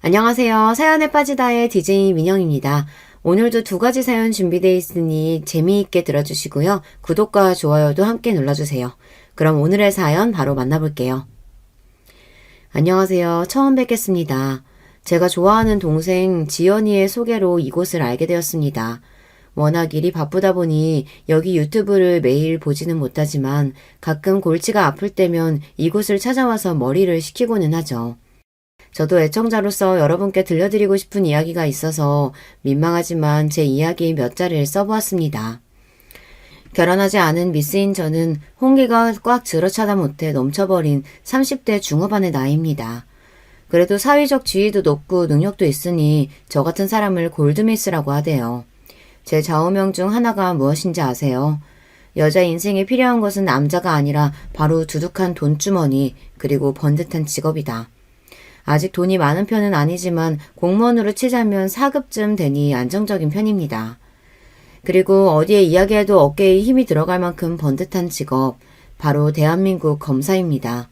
안녕하세요. 사연에 빠지다의 DJ 민영입니다. 오늘도 두 가지 사연 준비되어 있으니 재미있게 들어주시고요. 구독과 좋아요도 함께 눌러주세요. 그럼 오늘의 사연 바로 만나볼게요. 안녕하세요. 처음 뵙겠습니다. 제가 좋아하는 동생 지연이의 소개로 이곳을 알게 되었습니다. 워낙 일이 바쁘다 보니 여기 유튜브를 매일 보지는 못하지만 가끔 골치가 아플 때면 이곳을 찾아와서 머리를 식히고는 하죠. 저도 애청자로서 여러분께 들려드리고 싶은 이야기가 있어서 민망하지만 제 이야기 몇 자리를 써보았습니다. 결혼하지 않은 미스인 저는 홍기가 꽉 들어차다 못해 넘쳐버린 30대 중후반의 나이입니다. 그래도 사회적 지위도 높고 능력도 있으니 저 같은 사람을 골드미스라고 하대요. 제 좌우명 중 하나가 무엇인지 아세요? 여자 인생에 필요한 것은 남자가 아니라 바로 두둑한 돈주머니 그리고 번듯한 직업이다. 아직 돈이 많은 편은 아니지만 공무원으로 치자면 4급쯤 되니 안정적인 편입니다. 그리고 어디에 이야기해도 어깨에 힘이 들어갈 만큼 번듯한 직업, 바로 대한민국 검사입니다.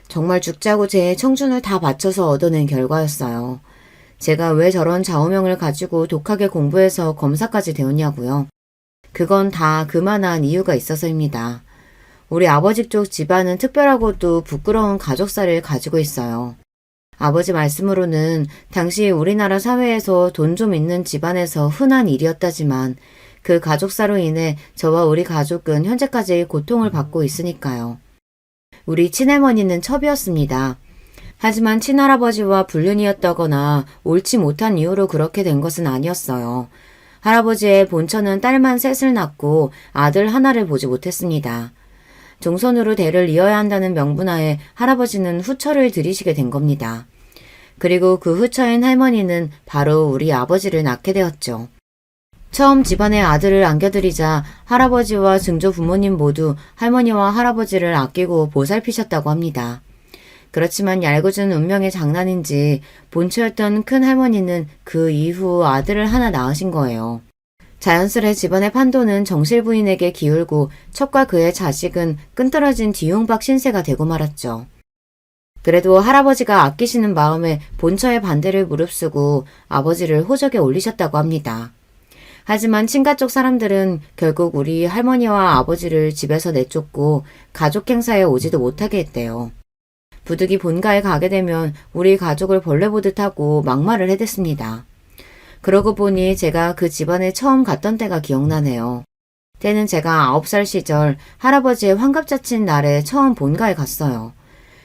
정말 죽자고 제 청춘을 다 바쳐서 얻어낸 결과였어요. 제가 왜 저런 좌우명을 가지고 독하게 공부해서 검사까지 되었냐고요. 그건 다 그만한 이유가 있어서입니다. 우리 아버지 쪽 집안은 특별하고도 부끄러운 가족사를 가지고 있어요. 아버지 말씀으로는 당시 우리나라 사회에서 돈 좀 있는 집안에서 흔한 일이었다지만 그 가족사로 인해 저와 우리 가족은 현재까지 고통을 받고 있으니까요. 우리 친할머니는 첩이었습니다. 하지만 친할아버지와 불륜이었다거나 옳지 못한 이유로 그렇게 된 것은 아니었어요. 할아버지의 본처는 딸만 셋을 낳고 아들 하나를 보지 못했습니다. 종손으로 대를 이어야 한다는 명분하에 할아버지는 후처를 들이시게 된 겁니다. 그리고 그 후처인 할머니는 바로 우리 아버지를 낳게 되었죠. 처음 집안에 아들을 안겨드리자 할아버지와 증조 부모님 모두 할머니와 할아버지를 아끼고 보살피셨다고 합니다. 그렇지만 얄궂은 운명의 장난인지 본처였던 큰 할머니는 그 이후 아들을 하나 낳으신 거예요. 자연스레 집안의 판도는 정실 부인에게 기울고 첩과 그의 자식은 끈떨어진 뒤용박 신세가 되고 말았죠. 그래도 할아버지가 아끼시는 마음에 본처의 반대를 무릅쓰고 아버지를 호적에 올리셨다고 합니다. 하지만 친가 쪽 사람들은 결국 우리 할머니와 아버지를 집에서 내쫓고 가족 행사에 오지도 못하게 했대요. 부득이 본가에 가게 되면 우리 가족을 벌레 보듯 하고 막말을 해댔습니다. 그러고 보니 제가 그 집안에 처음 갔던 때가 기억나네요. 때는 제가 9살 시절 할아버지의 환갑자친 날에 처음 본가에 갔어요.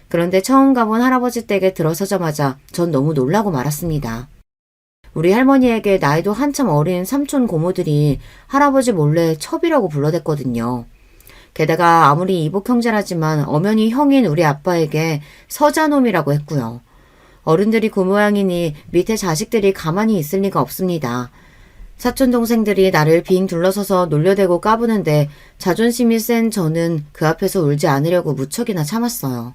그런데 처음 가본 할아버지 댁에 들어서자마자 전 너무 놀라고 말았습니다. 우리 할머니에게 나이도 한참 어린 삼촌 고모들이 할아버지 몰래 첩이라고 불러댔거든요. 게다가 아무리 이복 형제라지만 엄연히 형인 우리 아빠에게 서자놈이라고 했고요. 어른들이 그 모양이니 밑에 자식들이 가만히 있을 리가 없습니다. 사촌 동생들이 나를 빙 둘러서서 놀려대고 까부는데 자존심이 센 저는 그 앞에서 울지 않으려고 무척이나 참았어요.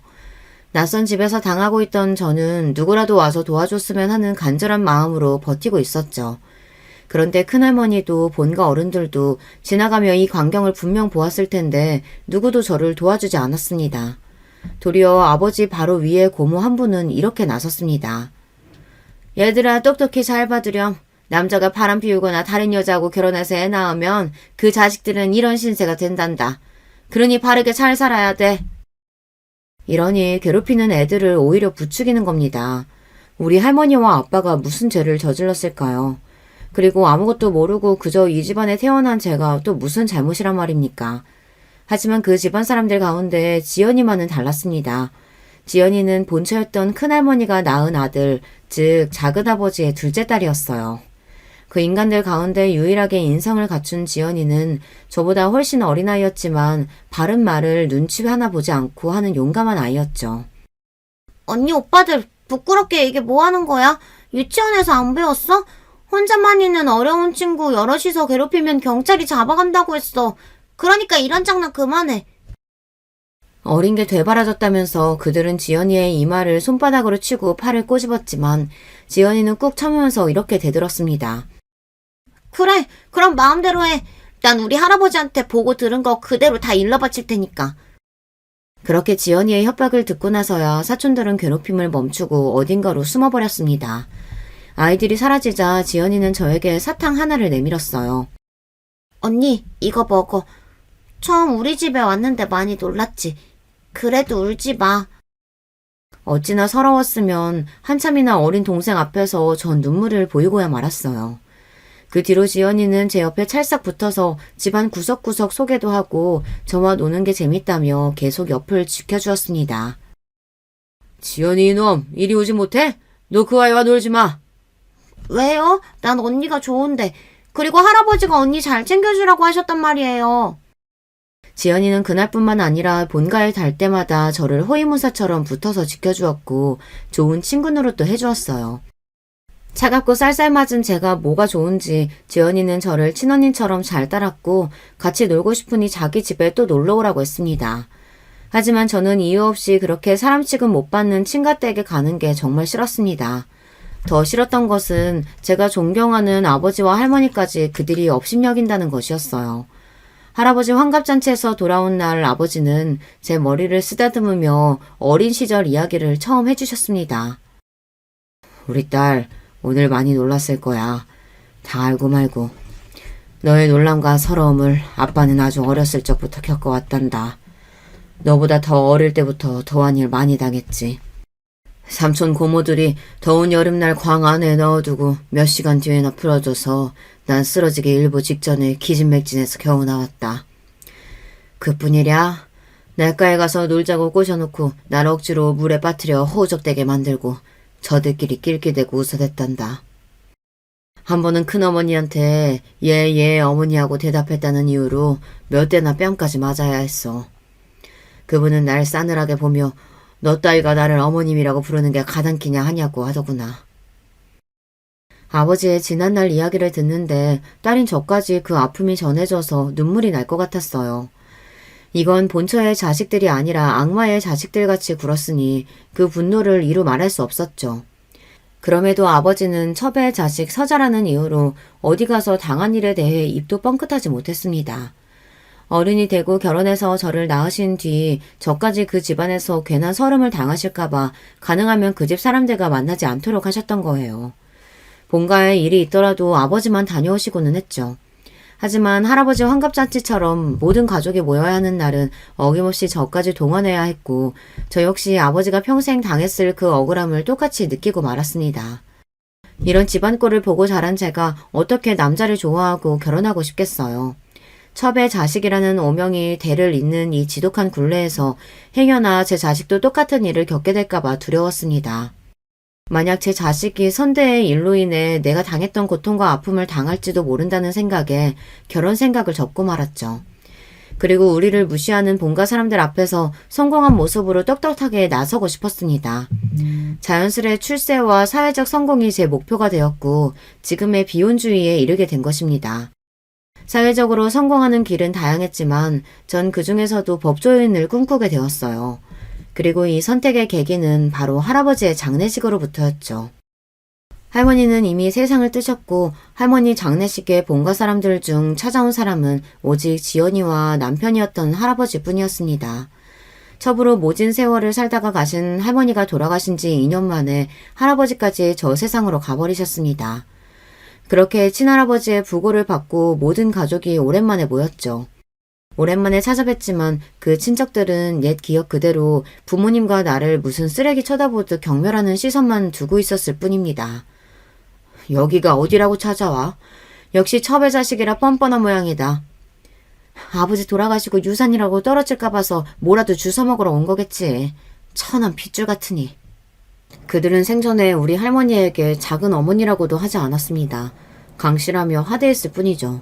낯선 집에서 당하고 있던 저는 누구라도 와서 도와줬으면 하는 간절한 마음으로 버티고 있었죠. 그런데 큰할머니도 본가 어른들도 지나가며 이 광경을 분명 보았을 텐데 누구도 저를 도와주지 않았습니다. 도리어 아버지 바로 위에 고모 한 분은 이렇게 나섰습니다. 얘들아 똑똑히 잘 봐두렴. 남자가 바람 피우거나 다른 여자하고 결혼해서 애 낳으면 그 자식들은 이런 신세가 된단다. 그러니 바르게 잘 살아야 돼. 이러니 괴롭히는 애들을 오히려 부추기는 겁니다. 우리 할머니와 아빠가 무슨 죄를 저질렀을까요? 그리고 아무것도 모르고 그저 이 집안에 태어난 제가 또 무슨 잘못이란 말입니까? 하지만 그 집안 사람들 가운데 지연이만은 달랐습니다. 지연이는 본처였던 큰할머니가 낳은 아들, 즉 작은아버지의 둘째 딸이었어요. 그 인간들 가운데 유일하게 인성을 갖춘 지연이는 저보다 훨씬 어린아이였지만 바른 말을 눈치 하나 보지 않고 하는 용감한 아이였죠. 언니 오빠들 부끄럽게 이게 뭐 하는 거야? 유치원에서 안 배웠어? 혼자만 있는 어려운 친구 여럿이서 괴롭히면 경찰이 잡아간다고 했어. 그러니까 이런 장난 그만해. 어린 게 되바라졌다면서 그들은 지연이의 이마를 손바닥으로 치고 팔을 꼬집었지만 지연이는 꾹 참으면서 이렇게 대들었습니다. 그래, 그럼 마음대로 해. 난 우리 할아버지한테 보고 들은 거 그대로 다 일러 바칠 테니까. 그렇게 지연이의 협박을 듣고 나서야 사촌들은 괴롭힘을 멈추고 어딘가로 숨어버렸습니다. 아이들이 사라지자 지연이는 저에게 사탕 하나를 내밀었어요. 언니, 이거 먹어. 처음 우리 집에 왔는데 많이 놀랐지. 그래도 울지 마. 어찌나 서러웠으면 한참이나 어린 동생 앞에서 전 눈물을 보이고야 말았어요. 그 뒤로 지연이는 제 옆에 찰싹 붙어서 집안 구석구석 소개도 하고 저와 노는 게 재밌다며 계속 옆을 지켜주었습니다. 지연이 이놈, 이리 오지 못해? 너 그 아이와 놀지 마. 왜요? 난 언니가 좋은데. 그리고 할아버지가 언니 잘 챙겨주라고 하셨단 말이에요. 지연이는 그날뿐만 아니라 본가에 갈 때마다 저를 호위무사처럼 붙어서 지켜주었고 좋은 친구 노릇도 해주었어요. 차갑고 쌀쌀맞은 제가 뭐가 좋은지 지연이는 저를 친언니처럼 잘 따랐고 같이 놀고 싶으니 자기 집에 또 놀러 오라고 했습니다. 하지만 저는 이유 없이 그렇게 사람 취급 못 받는 친가댁에 가는 게 정말 싫었습니다. 더 싫었던 것은 제가 존경하는 아버지와 할머니까지 그들이 업신여긴다는 것이었어요. 할아버지 환갑잔치에서 돌아온 날 아버지는 제 머리를 쓰다듬으며 어린 시절 이야기를 처음 해주셨습니다. 우리 딸 오늘 많이 놀랐을 거야. 다 알고 말고. 너의 놀람과 서러움을 아빠는 아주 어렸을 적부터 겪어왔단다. 너보다 더 어릴 때부터 더한 일 많이 당했지. 삼촌 고모들이 더운 여름날 광 안에 넣어두고 몇 시간 뒤에나 풀어줘서 난 쓰러지기 일보 직전에 기진맥진해서 겨우 나왔다. 그뿐이랴. 냇가에 가서 놀자고 꼬셔놓고 날 억지로 물에 빠뜨려 호적되게 만들고 저들끼리 낄끼대고 웃어댔단다. 한 번은 큰어머니한테 예 어머니하고 대답했다는 이유로 몇 대나 뺨까지 맞아야 했어. 그분은 날 싸늘하게 보며 너 따위가 나를 어머님이라고 부르는 게 가당키냐 하냐고 하더구나. 아버지의 지난날 이야기를 듣는데 딸인 저까지 그 아픔이 전해져서 눈물이 날 것 같았어요. 이건 본처의 자식들이 아니라 악마의 자식들같이 굴었으니 그 분노를 이루 말할 수 없었죠. 그럼에도 아버지는 첩의 자식 서자라는 이유로 어디 가서 당한 일에 대해 입도 뻥끗하지 못했습니다. 어른이 되고 결혼해서 저를 낳으신 뒤 저까지 그 집안에서 괜한 서름을 당하실까봐 가능하면 그 집 사람들과 만나지 않도록 하셨던 거예요. 본가에 일이 있더라도 아버지만 다녀오시고는 했죠. 하지만 할아버지 환갑잔치처럼 모든 가족이 모여야 하는 날은 어김없이 저까지 동원해야 했고 저 역시 아버지가 평생 당했을 그 억울함을 똑같이 느끼고 말았습니다. 이런 집안꼴을 보고 자란 제가 어떻게 남자를 좋아하고 결혼하고 싶겠어요. 첩의 자식이라는 오명이 대를 잇는 이 지독한 굴레에서 행여나 제 자식도 똑같은 일을 겪게 될까봐 두려웠습니다. 만약 제 자식이 선대의 일로 인해 내가 당했던 고통과 아픔을 당할지도 모른다는 생각에 결혼 생각을 접고 말았죠. 그리고 우리를 무시하는 본가 사람들 앞에서 성공한 모습으로 떳떳하게 나서고 싶었습니다. 자연스레 출세와 사회적 성공이 제 목표가 되었고 지금의 비혼주의에 이르게 된 것입니다. 사회적으로 성공하는 길은 다양했지만 전 그중에서도 법조인을 꿈꾸게 되었어요. 그리고 이 선택의 계기는 바로 할아버지의 장례식으로부터였죠. 할머니는 이미 세상을 뜨셨고 할머니 장례식에 본가 사람들 중 찾아온 사람은 오직 지연이와 남편이었던 할아버지뿐이었습니다. 첩으로 모진 세월을 살다가 가신 할머니가 돌아가신 지 2년 만에 할아버지까지 저 세상으로 가버리셨습니다. 그렇게 친할아버지의 부고를 받고 모든 가족이 오랜만에 모였죠. 오랜만에 찾아뵀지만 그 친척들은 옛 기억 그대로 부모님과 나를 무슨 쓰레기 쳐다보듯 경멸하는 시선만 두고 있었을 뿐입니다. 여기가 어디라고 찾아와? 역시 첩의 자식이라 뻔뻔한 모양이다. 아버지 돌아가시고 유산이라고 떨어질까 봐서 뭐라도 주워 먹으러 온 거겠지. 천한 핏줄 같으니. 그들은 생전에 우리 할머니에게 작은 어머니라고도 하지 않았습니다. 강씨라며 하대했을 뿐이죠.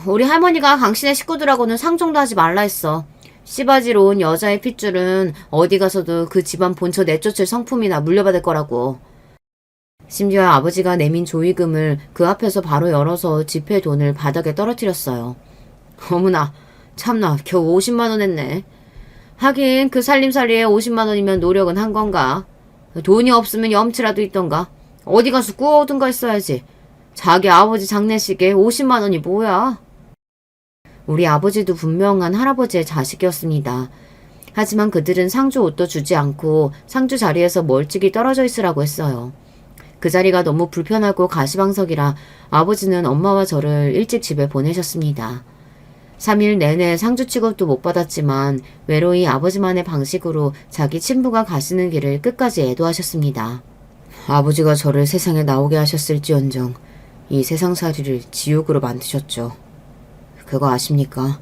우리 할머니가 강씨네 식구들하고는 상종도 하지 말라 했어. 씨바지로 온 여자의 핏줄은 어디 가서도 그 집안 본처 내쫓을 성품이나 물려받을 거라고. 심지어 아버지가 내민 조의금을 그 앞에서 바로 열어서 지폐 돈을 바닥에 떨어뜨렸어요. 어머나, 참나 겨우 50만 원 했네. 하긴 그 살림살이에 50만 원이면 노력은 한 건가. 돈이 없으면 염치라도 있던가. 어디 가서 구워오든가 했어야지. 자기 아버지 장례식에 50만 원이 뭐야. 우리 아버지도 분명한 할아버지의 자식이었습니다. 하지만 그들은 상주 옷도 주지 않고 상주 자리에서 멀찍이 떨어져 있으라고 했어요. 그 자리가 너무 불편하고 가시방석이라 아버지는 엄마와 저를 일찍 집에 보내셨습니다. 3일 내내 상주 취급도 못 받았지만 외로이 아버지만의 방식으로 자기 친부가 가시는 길을 끝까지 애도하셨습니다. 아버지가 저를 세상에 나오게 하셨을지언정 이 세상살이를 지옥으로 만드셨죠. 그거 아십니까?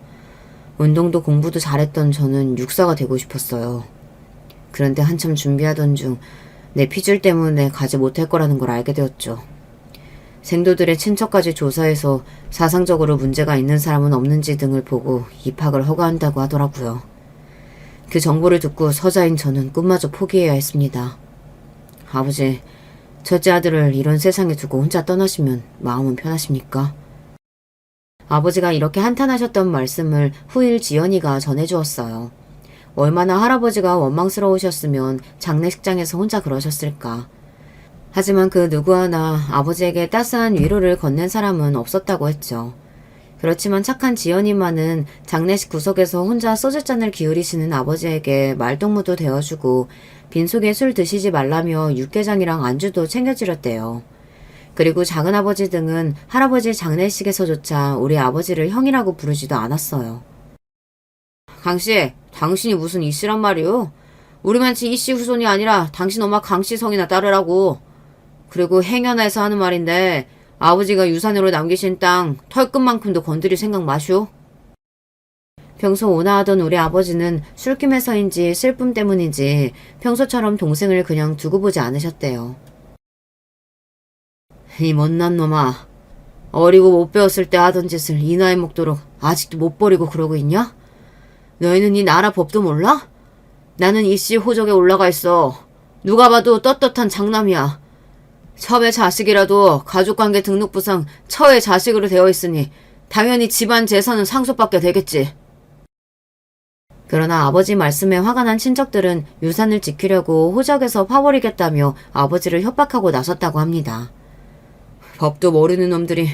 운동도 공부도 잘했던 저는 육사가 되고 싶었어요. 그런데 한참 준비하던 중 내 피줄 때문에 가지 못할 거라는 걸 알게 되었죠. 생도들의 친척까지 조사해서 사상적으로 문제가 있는 사람은 없는지 등을 보고 입학을 허가한다고 하더라고요. 그 정보를 듣고 서자인 저는 꿈마저 포기해야 했습니다. 아버지, 첫째 아들을 이런 세상에 두고 혼자 떠나시면 마음은 편하십니까? 아버지가 이렇게 한탄하셨던 말씀을 후일 지연이가 전해주었어요. 얼마나 할아버지가 원망스러우셨으면 장례식장에서 혼자 그러셨을까. 하지만 그 누구 하나 아버지에게 따스한 위로를 건넨 사람은 없었다고 했죠. 그렇지만 착한 지연이만은 장례식 구석에서 혼자 소주잔을 기울이시는 아버지에게 말동무도 되어주고 빈속에 술 드시지 말라며 육개장이랑 안주도 챙겨드렸대요. 그리고 작은아버지 등은 할아버지 장례식에서조차 우리 아버지를 형이라고 부르지도 않았어요. 강씨, 당신이 무슨 이씨란 말이오? 우리만치 이씨 후손이 아니라 당신 엄마 강씨 성이나 따르라고. 그리고 행여나에서 하는 말인데 아버지가 유산으로 남기신 땅 털끝만큼도 건드릴 생각 마시오. 평소 온화하던 우리 아버지는 술김에서인지 슬픔 때문인지 평소처럼 동생을 그냥 두고 보지 않으셨대요. 이 못난 놈아, 어리고 못 배웠을 때 하던 짓을 이 나이 먹도록 아직도 못 버리고 그러고 있냐? 너희는 이 나라 법도 몰라? 나는 이씨 호적에 올라가 있어. 누가 봐도 떳떳한 장남이야. 첩의 자식이라도 가족관계 등록부상 처의 자식으로 되어 있으니 당연히 집안 재산은 상속받게 되겠지. 그러나 아버지 말씀에 화가 난 친척들은 유산을 지키려고 호적에서 파버리겠다며 아버지를 협박하고 나섰다고 합니다. 법도 모르는 놈들이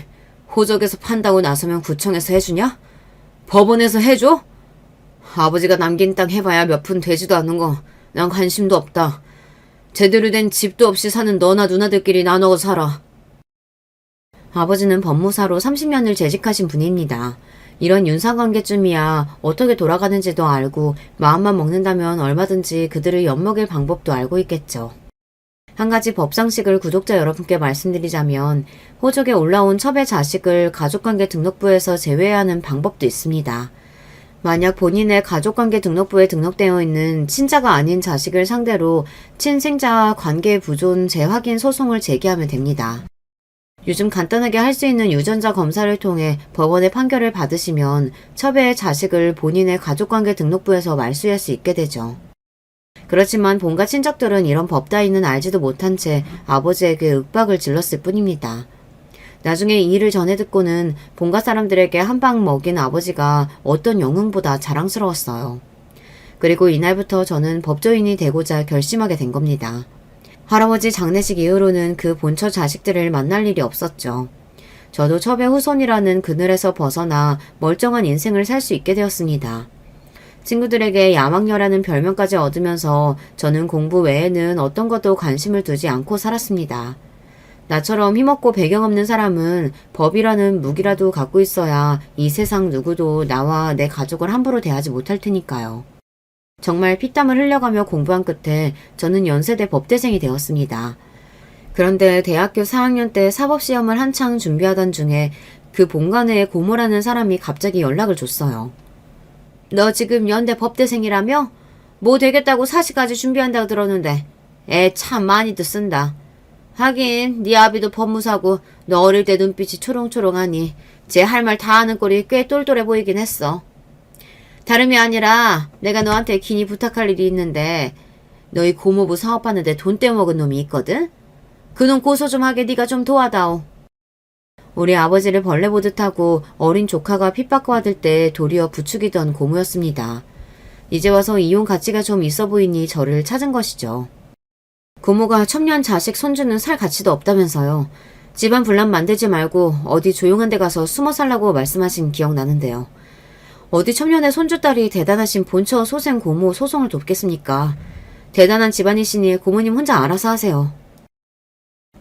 호적에서 판다고 나서면 구청에서 해주냐? 법원에서 해줘? 아버지가 남긴 땅 해봐야 몇 푼 되지도 않는 거 난 관심도 없다. 제대로 된 집도 없이 사는 너나 누나들끼리 나눠 살아. 아버지는 법무사로 30년을 재직하신 분입니다. 이런 윤사관계쯤이야 어떻게 돌아가는지도 알고 마음만 먹는다면 얼마든지 그들을 엿먹일 방법도 알고 있겠죠. 한 가지 법상식을 구독자 여러분께 말씀드리자면 호적에 올라온 첩의 자식을 가족관계 등록부에서 제외해야 하는 방법도 있습니다. 만약 본인의 가족관계 등록부에 등록되어 있는 친자가 아닌 자식을 상대로 친생자 관계 부존 재확인 소송을 제기하면 됩니다. 요즘 간단하게 할 수 있는 유전자 검사를 통해 법원의 판결을 받으시면 첩의 자식을 본인의 가족관계 등록부에서 말소할 수 있게 되죠. 그렇지만 본가 친척들은 이런 법 따위는 알지도 못한 채 아버지에게 윽박을 질렀을 뿐입니다. 나중에 이 일을 전해 듣고는 본가 사람들에게 한 방 먹인 아버지가 어떤 영웅보다 자랑스러웠어요. 그리고 이날부터 저는 법조인이 되고자 결심하게 된 겁니다. 할아버지 장례식 이후로는 그 본처 자식들을 만날 일이 없었죠. 저도 첩의 후손이라는 그늘에서 벗어나 멀쩡한 인생을 살 수 있게 되었습니다. 친구들에게 야망녀라는 별명까지 얻으면서 저는 공부 외에는 어떤 것도 관심을 두지 않고 살았습니다. 나처럼 힘없고 배경 없는 사람은 법이라는 무기라도 갖고 있어야 이 세상 누구도 나와 내 가족을 함부로 대하지 못할 테니까요. 정말 피땀을 흘려가며 공부한 끝에 저는 연세대 법대생이 되었습니다. 그런데 대학교 4학년 때 사법시험을 한창 준비하던 중에 그 본관의 고모라는 사람이 갑자기 연락을 줬어요. 너 지금 연대 법대생이라며? 뭐 되겠다고 사시까지 준비한다고 들었는데 애 참 많이도 쓴다. 하긴 네 아비도 법무사고 너 어릴 때 눈빛이 초롱초롱하니 쟤 할 말 다 하는 꼴이 꽤 똘똘해 보이긴 했어. 다름이 아니라 내가 너한테 긴히 부탁할 일이 있는데 너희 고모부 사업하는데 돈 떼어먹은 놈이 있거든? 그놈 고소 좀 하게 네가 좀 도와다오. 우리 아버지를 벌레 보듯 하고 어린 조카가 핍박과 받을 때 도리어 부추기던 고모였습니다. 이제 와서 이혼 가치가 좀 있어 보이니 저를 찾은 것이죠. 고모가 첩년 자식 손주는 살 가치도 없다면서요. 집안 분란 만들지 말고 어디 조용한 데 가서 숨어 살라고 말씀하신 기억 나는데요. 어디 첨년의 손주딸이 대단하신 본처 소생 고모 소송을 돕겠습니까? 대단한 집안이시니 고모님 혼자 알아서 하세요.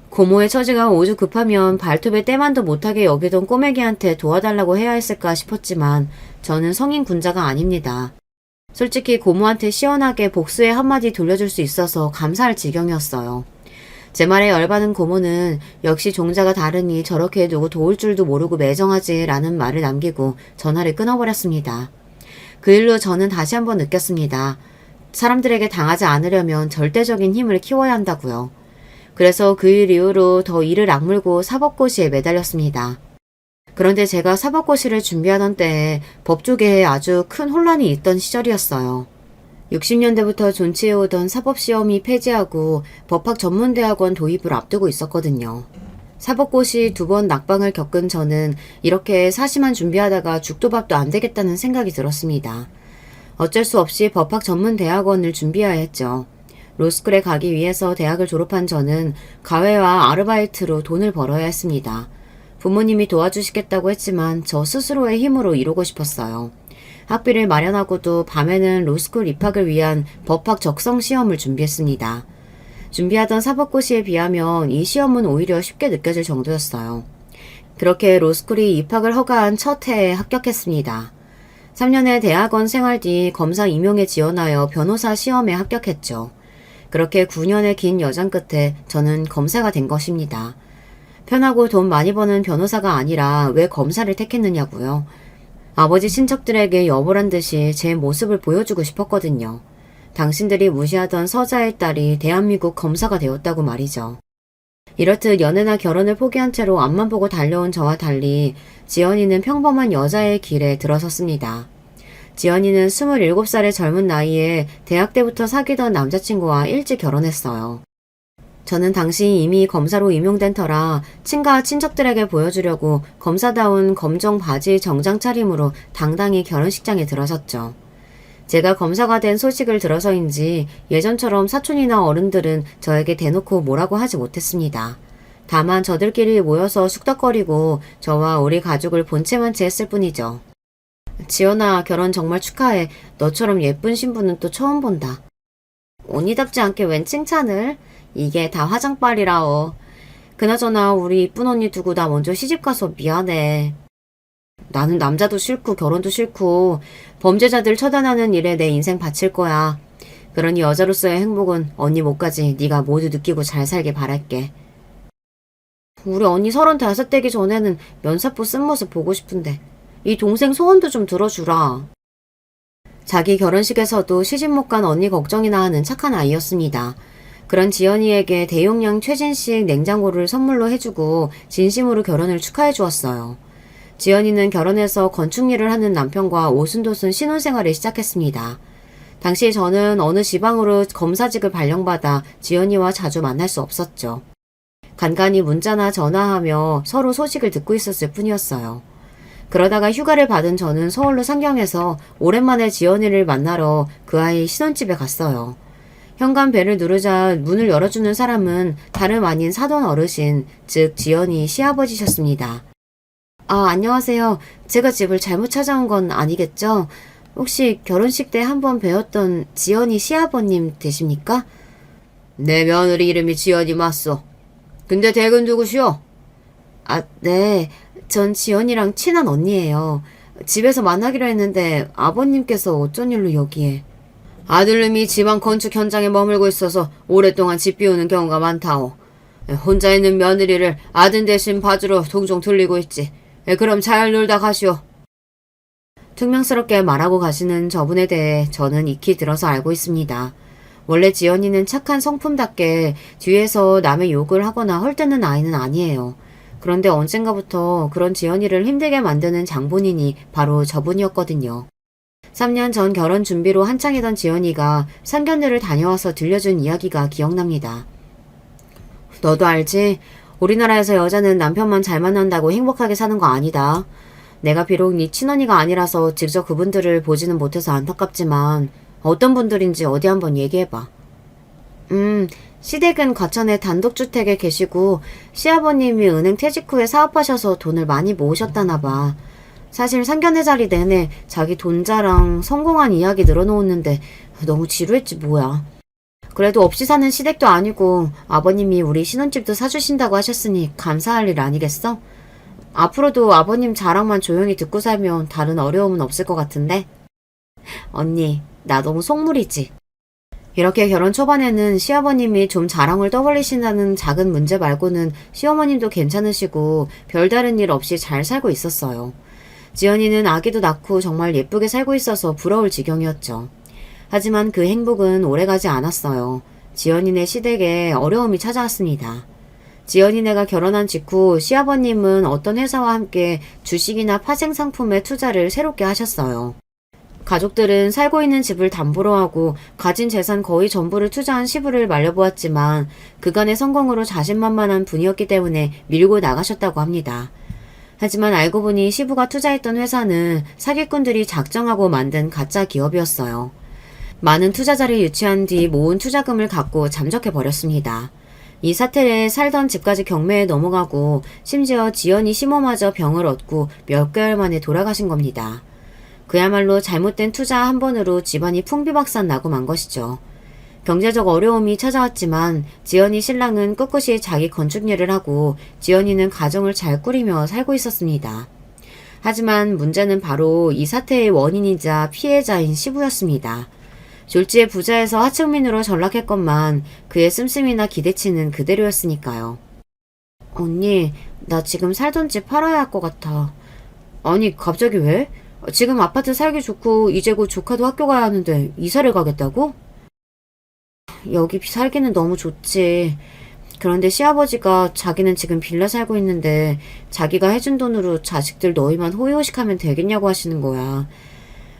고모의 처지가 오죽 급하면 발톱에 때만도 못하게 여기던 꼬매기한테 도와달라고 해야 했을까 싶었지만 저는 성인 군자가 아닙니다. 솔직히 고모한테 시원하게 복수의 한마디 돌려줄 수 있어서 감사할 지경이었어요. 제 말에 열받은 고모는 역시 종자가 다르니 저렇게 누구 도울 줄도 모르고 매정하지 라는 말을 남기고 전화를 끊어버렸습니다. 그 일로 저는 다시 한번 느꼈습니다. 사람들에게 당하지 않으려면 절대적인 힘을 키워야 한다고요. 그래서 그 일 이후로 더 이를 악물고 사법고시에 매달렸습니다. 그런데 제가 사법고시를 준비하던 때에 법조계에 아주 큰 혼란이 있던 시절이었어요. 60년대부터 존치해오던 사법시험이 폐지하고 법학 전문대학원 도입을 앞두고 있었거든요. 사법고시 2번 낙방을 겪은 저는 이렇게 사시만 준비하다가 죽도 밥도 안 되겠다는 생각이 들었습니다. 어쩔 수 없이 법학 전문대학원을 준비해야 했죠. 로스쿨에 가기 위해서 대학을 졸업한 저는 가외와 아르바이트로 돈을 벌어야 했습니다. 부모님이 도와주시겠다고 했지만 저 스스로의 힘으로 이루고 싶었어요. 학비를 마련하고도 밤에는 로스쿨 입학을 위한 법학 적성 시험을 준비했습니다. 준비하던 사법고시에 비하면 이 시험은 오히려 쉽게 느껴질 정도였어요. 그렇게 로스쿨이 입학을 허가한 첫 해에 합격했습니다. 3년의 대학원 생활 뒤 검사 임용에 지원하여 변호사 시험에 합격했죠. 그렇게 9년의 긴 여정 끝에 저는 검사가 된 것입니다. 편하고 돈 많이 버는 변호사가 아니라 왜 검사를 택했느냐고요. 아버지 친척들에게 여보란 듯이 제 모습을 보여주고 싶었거든요. 당신들이 무시하던 서자의 딸이 대한민국 검사가 되었다고 말이죠. 이렇듯 연애나 결혼을 포기한 채로 앞만 보고 달려온 저와 달리 지연이는 평범한 여자의 길에 들어섰습니다. 지연이는 27살의 젊은 나이에 대학 때부터 사귀던 남자친구와 일찍 결혼했어요. 저는 당시 이미 검사로 임용된 터라 친가 친척들에게 보여주려고 검사다운 검정 바지 정장 차림으로 당당히 결혼식장에 들어섰죠. 제가 검사가 된 소식을 들어서인지 예전처럼 사촌이나 어른들은 저에게 대놓고 뭐라고 하지 못했습니다. 다만 저들끼리 모여서 쑥덕거리고 저와 우리 가족을 본체만 채 했을 뿐이죠. 지연아, 결혼 정말 축하해. 너처럼 예쁜 신부는 또 처음 본다. 언니답지 않게 웬 칭찬을? 이게 다 화장빨이라오. 그나저나 우리 이쁜 언니 두고 나 먼저 시집가서 미안해. 나는 남자도 싫고 결혼도 싫고 범죄자들 처단하는 일에 내 인생 바칠 거야. 그러니 여자로서의 행복은 언니 못까지 네가 모두 느끼고 잘 살길 바랄게. 우리 언니 35 되기 전에는 면사포 쓴 모습 보고 싶은데 이 동생 소원도 좀 들어주라. 자기 결혼식에서도 시집 못 간 언니 걱정이나 하는 착한 아이였습니다. 그런 지연이에게 대용량 최진식 냉장고를 선물로 해주고 진심으로 결혼을 축하해 주었어요. 지연이는 결혼해서 건축 일을 하는 남편과 오순도순 신혼생활을 시작했습니다. 당시 저는 어느 지방으로 검사직을 발령받아 지연이와 자주 만날 수 없었죠. 간간히 문자나 전화하며 서로 소식을 듣고 있었을 뿐이었어요. 그러다가 휴가를 받은 저는 서울로 상경해서 오랜만에 지연이를 만나러 그 아이 신혼집에 갔어요. 현관 벨을 누르자 문을 열어주는 사람은 다름 아닌 사돈 어르신, 즉 지연이 시아버지셨습니다. 아, 안녕하세요. 제가 집을 잘못 찾아온 건 아니겠죠? 혹시 결혼식 때 한번 뵈었던 지연이 시아버님 되십니까? 내 며느리 이름이 지연이 맞소. 근데 댁은 누구시오? 아, 네. 전 지연이랑 친한 언니예요. 집에서 만나기로 했는데 아버님께서 어쩐 일로 여기에. 아들님이 지방 건축 현장에 머물고 있어서 오랫동안 집 비우는 경우가 많다오. 혼자 있는 며느리를 아들 대신 봐주러 종종 들리고 있지. 그럼 잘 놀다 가시오. 퉁명스럽게 말하고 가시는 저분에 대해 저는 익히 들어서 알고 있습니다. 원래 지연이는 착한 성품답게 뒤에서 남의 욕을 하거나 헐뜯는 아이는 아니에요. 그런데 언젠가부터 그런 지연이를 힘들게 만드는 장본인이 바로 저분이었거든요. 3년 전 결혼 준비로 한창이던 지연이가 상견례를 다녀와서 들려준 이야기가 기억납니다. 너도 알지? 우리나라에서 여자는 남편만 잘 만난다고 행복하게 사는 거 아니다. 내가 비록 네 친언니가 아니라서 직접 그분들을 보지는 못해서 안타깝지만 어떤 분들인지 어디 한번 얘기해봐. 시댁은 과천의 단독주택에 계시고 시아버님이 은행 퇴직 후에 사업하셔서 돈을 많이 모으셨다나 봐. 사실 상견례 자리 내내 자기 돈 자랑, 성공한 이야기 늘어놓았는데 너무 지루했지 뭐야. 그래도 없이 사는 시댁도 아니고 아버님이 우리 신혼집도 사주신다고 하셨으니 감사할 일 아니겠어? 앞으로도 아버님 자랑만 조용히 듣고 살면 다른 어려움은 없을 것 같은데? 언니, 나 너무 속물이지? 이렇게 결혼 초반에는 시아버님이 좀 자랑을 떠벌리신다는 작은 문제 말고는 시어머님도 괜찮으시고 별다른 일 없이 잘 살고 있었어요. 지연이는 아기도 낳고 정말 예쁘게 살고 있어서 부러울 지경이었죠. 하지만 그 행복은 오래가지 않았어요. 지연이네 시댁에 어려움이 찾아왔습니다. 지연이네가 결혼한 직후 시아버님은 어떤 회사와 함께 주식이나 파생 상품에 투자를 새롭게 하셨어요. 가족들은 살고 있는 집을 담보로 하고 가진 재산 거의 전부를 투자한 시부를 말려보았지만 그간의 성공으로 자신만만한 분이었기 때문에 밀고 나가셨다고 합니다. 하지만 알고 보니 시부가 투자했던 회사는 사기꾼들이 작정하고 만든 가짜 기업이었어요. 많은 투자자를 유치한 뒤 모은 투자금을 갖고 잠적해버렸습니다. 이 사태에 살던 집까지 경매에 넘어가고 심지어 지연이 시모마저 병을 얻고 몇 개월 만에 돌아가신 겁니다. 그야말로 잘못된 투자 한 번으로 집안이 풍비박산 나고 만 것이죠. 경제적 어려움이 찾아왔지만 지연이 신랑은 꿋꿋이 자기 건축 일을 하고 지연이는 가정을 잘 꾸리며 살고 있었습니다. 하지만 문제는 바로 이 사태의 원인이자 피해자인 시부였습니다. 졸지에 부자에서 하층민으로 전락했건만 그의 씀씀이나 기대치는 그대로였으니까요. 언니, 나 지금 살던 집 팔아야 할 것 같아. 아니, 갑자기 왜? 지금 아파트 살기 좋고 이제 곧 조카도 학교 가야 하는데 이사를 가겠다고? 여기 살기는 너무 좋지. 그런데 시아버지가 자기는 지금 빌라 살고 있는데 자기가 해준 돈으로 자식들 너희만 호의호식하면 되겠냐고 하시는 거야.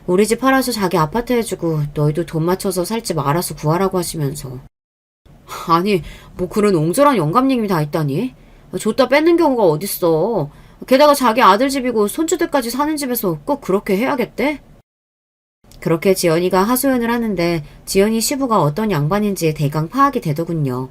우리 집 팔아서 자기 아파트 해주고 너희도 돈 맞춰서 살 집 알아서 구하라고 하시면서. 아니, 뭐 그런 옹졸한 영감님이 다 있다니? 줬다 뺏는 경우가 어딨어. 게다가 자기 아들 집이고 손주들까지 사는 집에서 꼭 그렇게 해야겠대? 그렇게 지연이가 하소연을 하는데 지연이 시부가 어떤 양반인지 대강 파악이 되더군요.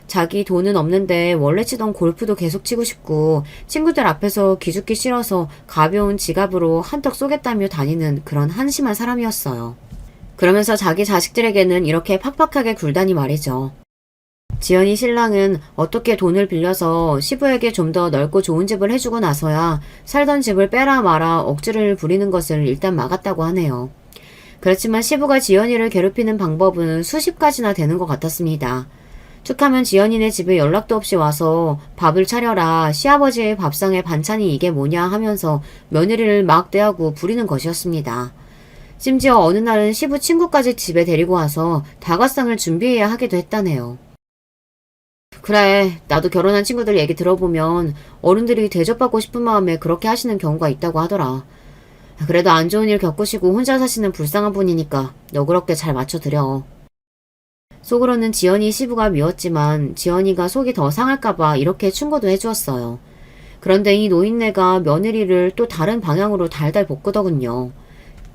자기 돈은 없는데 원래 치던 골프도 계속 치고 싶고 친구들 앞에서 기죽기 싫어서 가벼운 지갑으로 한턱 쏘겠다며 다니는 그런 한심한 사람이었어요. 그러면서 자기 자식들에게는 이렇게 팍팍하게 굴다니 말이죠. 지연이 신랑은 어떻게 돈을 빌려서 시부에게 좀 더 넓고 좋은 집을 해주고 나서야 살던 집을 빼라 마라 억지를 부리는 것을 일단 막았다고 하네요. 그렇지만 시부가 지연이를 괴롭히는 방법은 수십 가지나 되는 것 같았습니다. 툭하면 지연이네 집에 연락도 없이 와서 밥을 차려라, 시아버지의 밥상에 반찬이 이게 뭐냐 하면서 며느리를 막 대하고 부리는 것이었습니다. 심지어 어느 날은 시부 친구까지 집에 데리고 와서 다과상을 준비해야 하기도 했다네요. 그래, 나도 결혼한 친구들 얘기 들어보면 어른들이 대접받고 싶은 마음에 그렇게 하시는 경우가 있다고 하더라. 그래도 안 좋은 일 겪으시고 혼자 사시는 불쌍한 분이니까 너그럽게 잘 맞춰드려. 속으로는 지연이 시부가 미웠지만 지연이가 속이 더 상할까봐 이렇게 충고도 해주었어요. 그런데 이 노인네가 며느리를 또 다른 방향으로 달달 볶으더군요.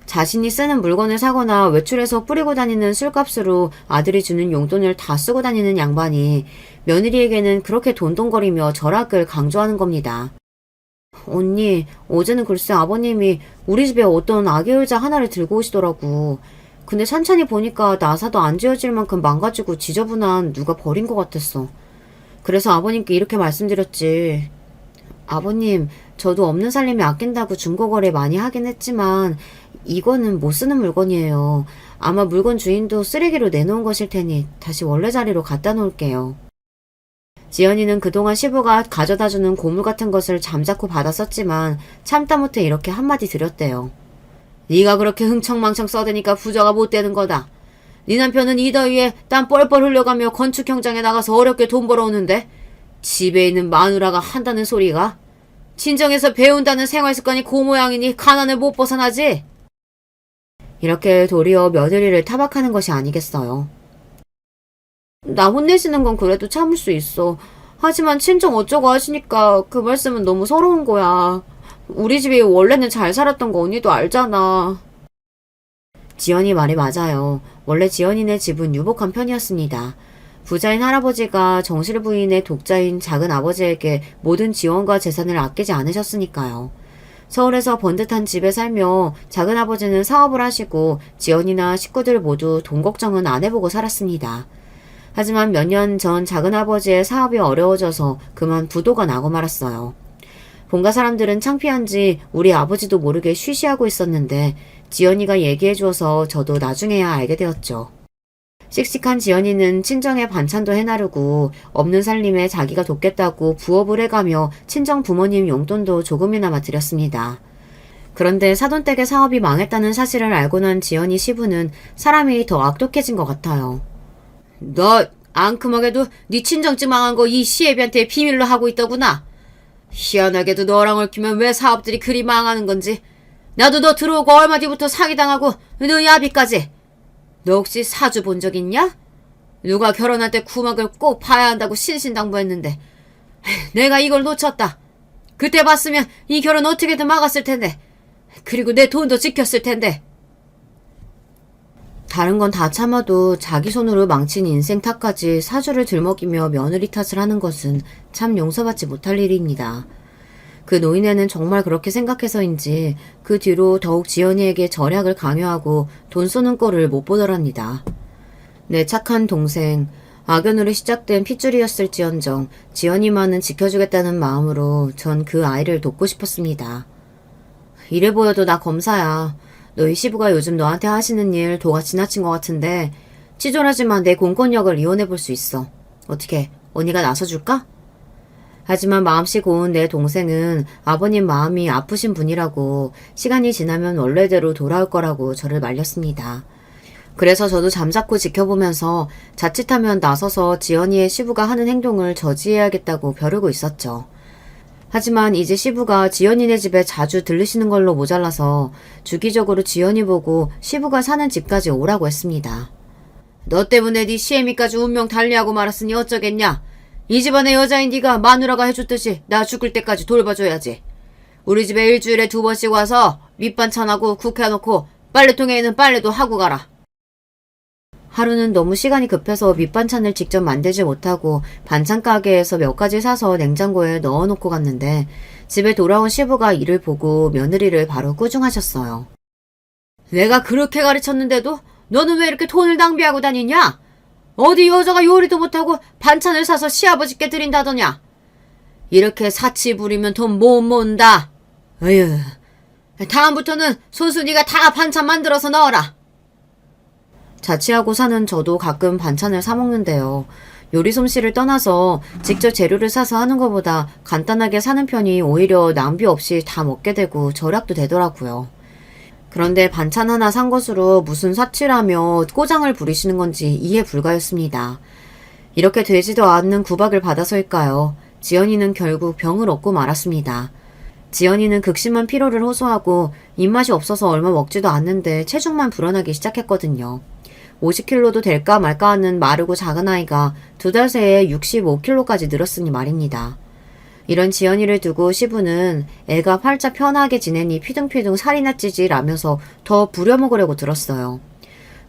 자신이 쓰는 물건을 사거나 외출해서 뿌리고 다니는 술값으로 아들이 주는 용돈을 다 쓰고 다니는 양반이 며느리에게는 그렇게 돈돈거리며 절약을 강조하는 겁니다. 언니, 어제는 글쎄 아버님이 우리 집에 어떤 아기 의자 하나를 들고 오시더라고. 근데 찬찬히 보니까 나사도 안 지어질 만큼 망가지고 지저분한 누가 버린 것 같았어. 그래서 아버님께 이렇게 말씀드렸지. 아버님, 저도 없는 살림에 아낀다고 중고거래 많이 하긴 했지만 이거는 못 쓰는 물건이에요. 아마 물건 주인도 쓰레기로 내놓은 것일 테니 다시 원래 자리로 갖다 놓을게요. 지연이는 그동안 시부가 가져다주는 고물 같은 것을 잠자코 받았었지만 참다 못해 이렇게 한마디 드렸대요. 네가 그렇게 흥청망청 써대니까 부자가 못 되는 거다. 네 남편은 이 더위에 땀 뻘뻘 흘려가며 건축 현장에 나가서 어렵게 돈 벌어오는데 집에 있는 마누라가 한다는 소리가 친정에서 배운다는 생활습관이 그 모양이니 가난을 못 벗어나지? 이렇게 도리어 며느리를 타박하는 것이 아니겠어요. 나 혼내시는 건 그래도 참을 수 있어. 하지만 친정 어쩌고 하시니까 그 말씀은 너무 서러운 거야. 우리 집이 원래는 잘 살았던 거 언니도 알잖아. 지연이 말이 맞아요. 원래 지연이네 집은 유복한 편이었습니다. 부자인 할아버지가 정실 부인의 독자인 작은 아버지에게 모든 지원과 재산을 아끼지 않으셨으니까요. 서울에서 번듯한 집에 살며 작은아버지는 사업을 하시고 지연이나 식구들 모두 돈 걱정은 안 해보고 살았습니다. 하지만 몇 년 전 작은아버지의 사업이 어려워져서 그만 부도가 나고 말았어요. 본가 사람들은 창피한지 우리 아버지도 모르게 쉬쉬하고 있었는데 지연이가 얘기해줘서 저도 나중에야 알게 되었죠. 씩씩한 지연이는 친정에 반찬도 해나르고 없는 살림에 자기가 돕겠다고 부업을 해가며 친정 부모님 용돈도 조금이나마 드렸습니다. 그런데 사돈댁의 사업이 망했다는 사실을 알고 난 지연이 시부는 사람이 더 악독해진 것 같아요. 너 앙큼하게도 네 친정집 망한 거 이 시애비한테 비밀로 하고 있더구나. 희한하게도 너랑 얽히면 왜 사업들이 그리 망하는 건지. 나도 너 들어오고 얼마 뒤부터 사기당하고 너 야비까지. 너 혹시 사주 본 적 있냐? 누가 결혼할 때 구막을 꼭 봐야 한다고 신신당부했는데 내가 이걸 놓쳤다. 그때 봤으면 이 결혼 어떻게든 막았을 텐데. 그리고 내 돈도 지켰을 텐데. 다른 건 다 참아도 자기 손으로 망친 인생 탓까지 사주를 들먹이며 며느리 탓을 하는 것은 참 용서받지 못할 일입니다. 그 노인네는 정말 그렇게 생각해서인지 그 뒤로 더욱 지연이에게 절약을 강요하고 돈 쏘는 꼴을 못 보더랍니다. 내 착한 동생, 악연으로 시작된 핏줄이었을지언정 지연이만은 지켜주겠다는 마음으로 전 그 아이를 돕고 싶었습니다. 이래 보여도 나 검사야. 너희 시부가 요즘 너한테 하시는 일 도가 지나친 것 같은데 치졸하지만 내 공권력을 이용해 볼 수 있어. 어떻게 언니가 나서줄까? 하지만 마음씨 고운 내 동생은 아버님 마음이 아프신 분이라고 시간이 지나면 원래대로 돌아올 거라고 저를 말렸습니다. 그래서 저도 잠자코 지켜보면서 자칫하면 나서서 지연이의 시부가 하는 행동을 저지해야겠다고 벼르고 있었죠. 하지만 이제 시부가 지연이네 집에 자주 들르시는 걸로 모자라서 주기적으로 지연이 보고 시부가 사는 집까지 오라고 했습니다. 너 때문에 네 시애미까지 운명 달리하고 말았으니 어쩌겠냐? 이 집안의 여자인 네가 마누라가 해줬듯이 나 죽을 때까지 돌봐줘야지. 우리 집에 일주일에 2번씩 와서 밑반찬하고 국 해놓고 빨래통에는 빨래도 하고 가라. 하루는 너무 시간이 급해서 밑반찬을 직접 만들지 못하고 반찬 가게에서 몇 가지 사서 냉장고에 넣어놓고 갔는데 집에 돌아온 시부가 이를 보고 며느리를 바로 꾸중하셨어요. 내가 그렇게 가르쳤는데도 너는 왜 이렇게 돈을 낭비하고 다니냐? 어디 여자가 요리도 못하고 반찬을 사서 시아버지께 드린다더냐? 이렇게 사치 부리면 돈 못 모은다. 어휴, 다음부터는 손수 네가 다 반찬 만들어서 넣어라. 자취하고 사는 저도 가끔 반찬을 사 먹는데요. 요리 솜씨를 떠나서 직접 재료를 사서 하는 것보다 간단하게 사는 편이 오히려 낭비 없이 다 먹게 되고 절약도 되더라고요. 그런데 반찬 하나 산 것으로 무슨 사치라며 꼬장을 부리시는 건지 이해 불가였습니다. 이렇게 되지도 않는 구박을 받아서일까요? 지연이는 결국 병을 얻고 말았습니다. 지연이는 극심한 피로를 호소하고 입맛이 없어서 얼마 먹지도 않는데 체중만 불어나기 시작했거든요. 50kg도 될까 말까 하는 마르고 작은 아이가 2달 새에 65kg까지 늘었으니 말입니다. 이런 지연이를 두고 시부는 애가 팔자 편하게 지내니 피둥피둥 살이나 찌질하면서 더 부려먹으려고 들었어요.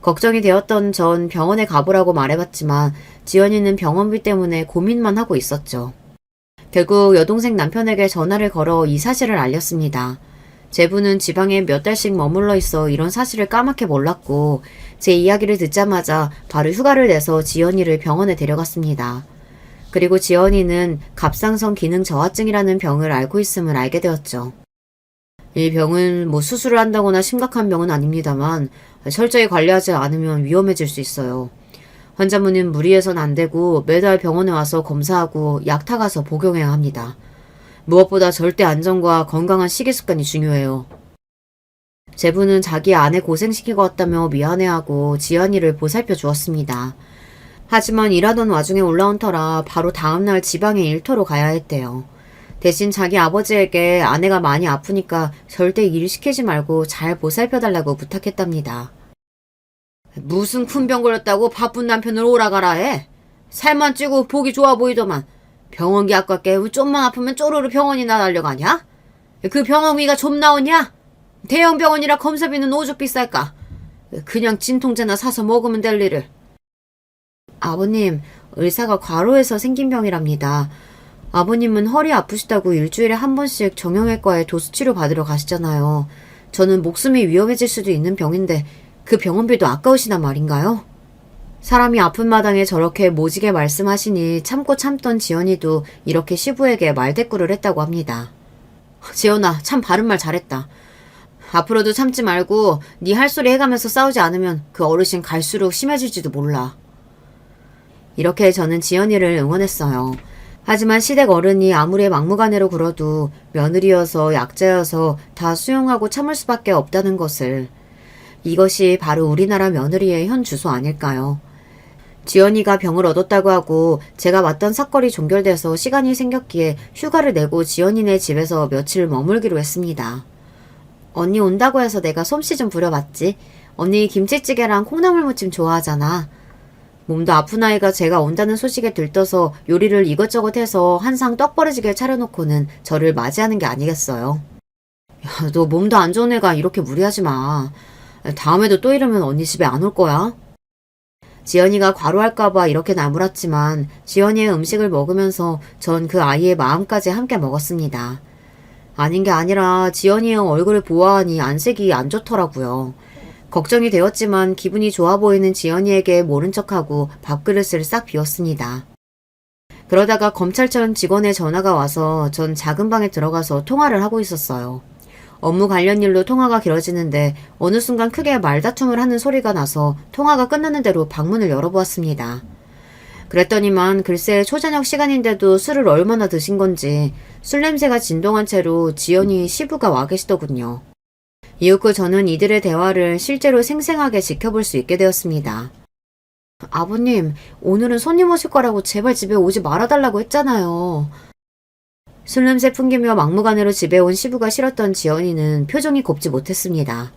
걱정이 되었던 전 병원에 가보라고 말해봤지만 지연이는 병원비 때문에 고민만 하고 있었죠. 결국 여동생 남편에게 전화를 걸어 이 사실을 알렸습니다. 제부는 지방에 몇 달씩 머물러 있어 이런 사실을 까맣게 몰랐고 제 이야기를 듣자마자 바로 휴가를 내서 지연이를 병원에 데려갔습니다. 그리고 지연이는 갑상선 기능 저하증이라는 병을 앓고 있음을 알게 되었죠. 이 병은 수술을 한다거나 심각한 병은 아닙니다만 철저히 관리하지 않으면 위험해질 수 있어요. 환자분은 무리해선 안 되고 매달 병원에 와서 검사하고 약 타가서 복용해야 합니다. 무엇보다 절대 안전과 건강한 식이습관이 중요해요. 제부는 자기 아내 고생시킨 것 같다며 미안해하고 지연이를 보살펴 주었습니다. 하지만 일하던 와중에 올라온 터라 바로 다음날 지방에 일터로 가야 했대요. 대신 자기 아버지에게 아내가 많이 아프니까 절대 일 시키지 말고 잘 보살펴달라고 부탁했답니다. 무슨 큰 병 걸렸다고 바쁜 남편을 오라가라 해? 살만 찌고 보기 좋아 보이더만 병원기 아깝게 좀만 아프면 쪼르르 병원이나 달려가냐? 그 병원비가 좀 나오냐? 대형 병원이라 검사비는 오죽 비쌀까? 그냥 진통제나 사서 먹으면 될 일을. 아버님, 의사가 과로해서 생긴 병이랍니다. 아버님은 허리 아프시다고 일주일에 한 번씩 정형외과에 도수치료 받으러 가시잖아요. 저는 목숨이 위험해질 수도 있는 병인데 그 병원비도 아까우시단 말인가요? 사람이 아픈 마당에 저렇게 모지게 말씀하시니 참고 참던 지연이도 이렇게 시부에게 말대꾸를 했다고 합니다. 지연아, 참 바른 말 잘했다. 앞으로도 참지 말고 네 할 소리 해가면서 싸우지 않으면 그 어르신 갈수록 심해질지도 몰라. 이렇게 저는 지연이를 응원했어요. 하지만 시댁 어른이 아무리 막무가내로 굴어도 며느리여서 약자여서 다 수용하고 참을 수밖에 없다는 것을. 이것이 바로 우리나라 며느리의 현 주소 아닐까요? 지연이가 병을 얻었다고 하고 제가 왔던 사건이 종결돼서 시간이 생겼기에 휴가를 내고 지연이네 집에서 며칠 머물기로 했습니다. 언니 온다고 해서 내가 솜씨 좀 부려봤지. 언니 김치찌개랑 콩나물무침 좋아하잖아. 몸도 아픈 아이가 제가 온다는 소식에 들떠서 요리를 이것저것 해서 한상 떡버려지게 차려놓고는 저를 맞이하는 게 아니겠어요. 야, 너 몸도 안 좋은 애가 이렇게 무리하지 마. 다음에도 또 이러면 언니 집에 안 올 거야. 지연이가 과로할까봐 이렇게 나무랐지만 지연이의 음식을 먹으면서 전 그 아이의 마음까지 함께 먹었습니다. 아닌 게 아니라 지연이의 얼굴을 보아하니 안색이 안 좋더라고요. 걱정이 되었지만 기분이 좋아 보이는 지연이에게 모른 척하고 밥그릇을 싹 비웠습니다. 그러다가 검찰청 직원의 전화가 와서 전 작은 방에 들어가서 통화를 하고 있었어요. 업무 관련 일로 통화가 길어지는데 어느 순간 크게 말다툼을 하는 소리가 나서 통화가 끝나는 대로 방문을 열어보았습니다. 그랬더니만 글쎄 초저녁 시간인데도 술을 얼마나 드신 건지 술 냄새가 진동한 채로 지연이 시부가 와 계시더군요. 이윽고 저는 이들의 대화를 실제로 생생하게 지켜볼 수 있게 되었습니다. 아버님, 오늘은 손님 오실 거라고 제발 집에 오지 말아달라고 했잖아요. 술 냄새 풍기며 막무가내로 집에 온 시부가 싫었던 지연이는 표정이 곱지 못했습니다.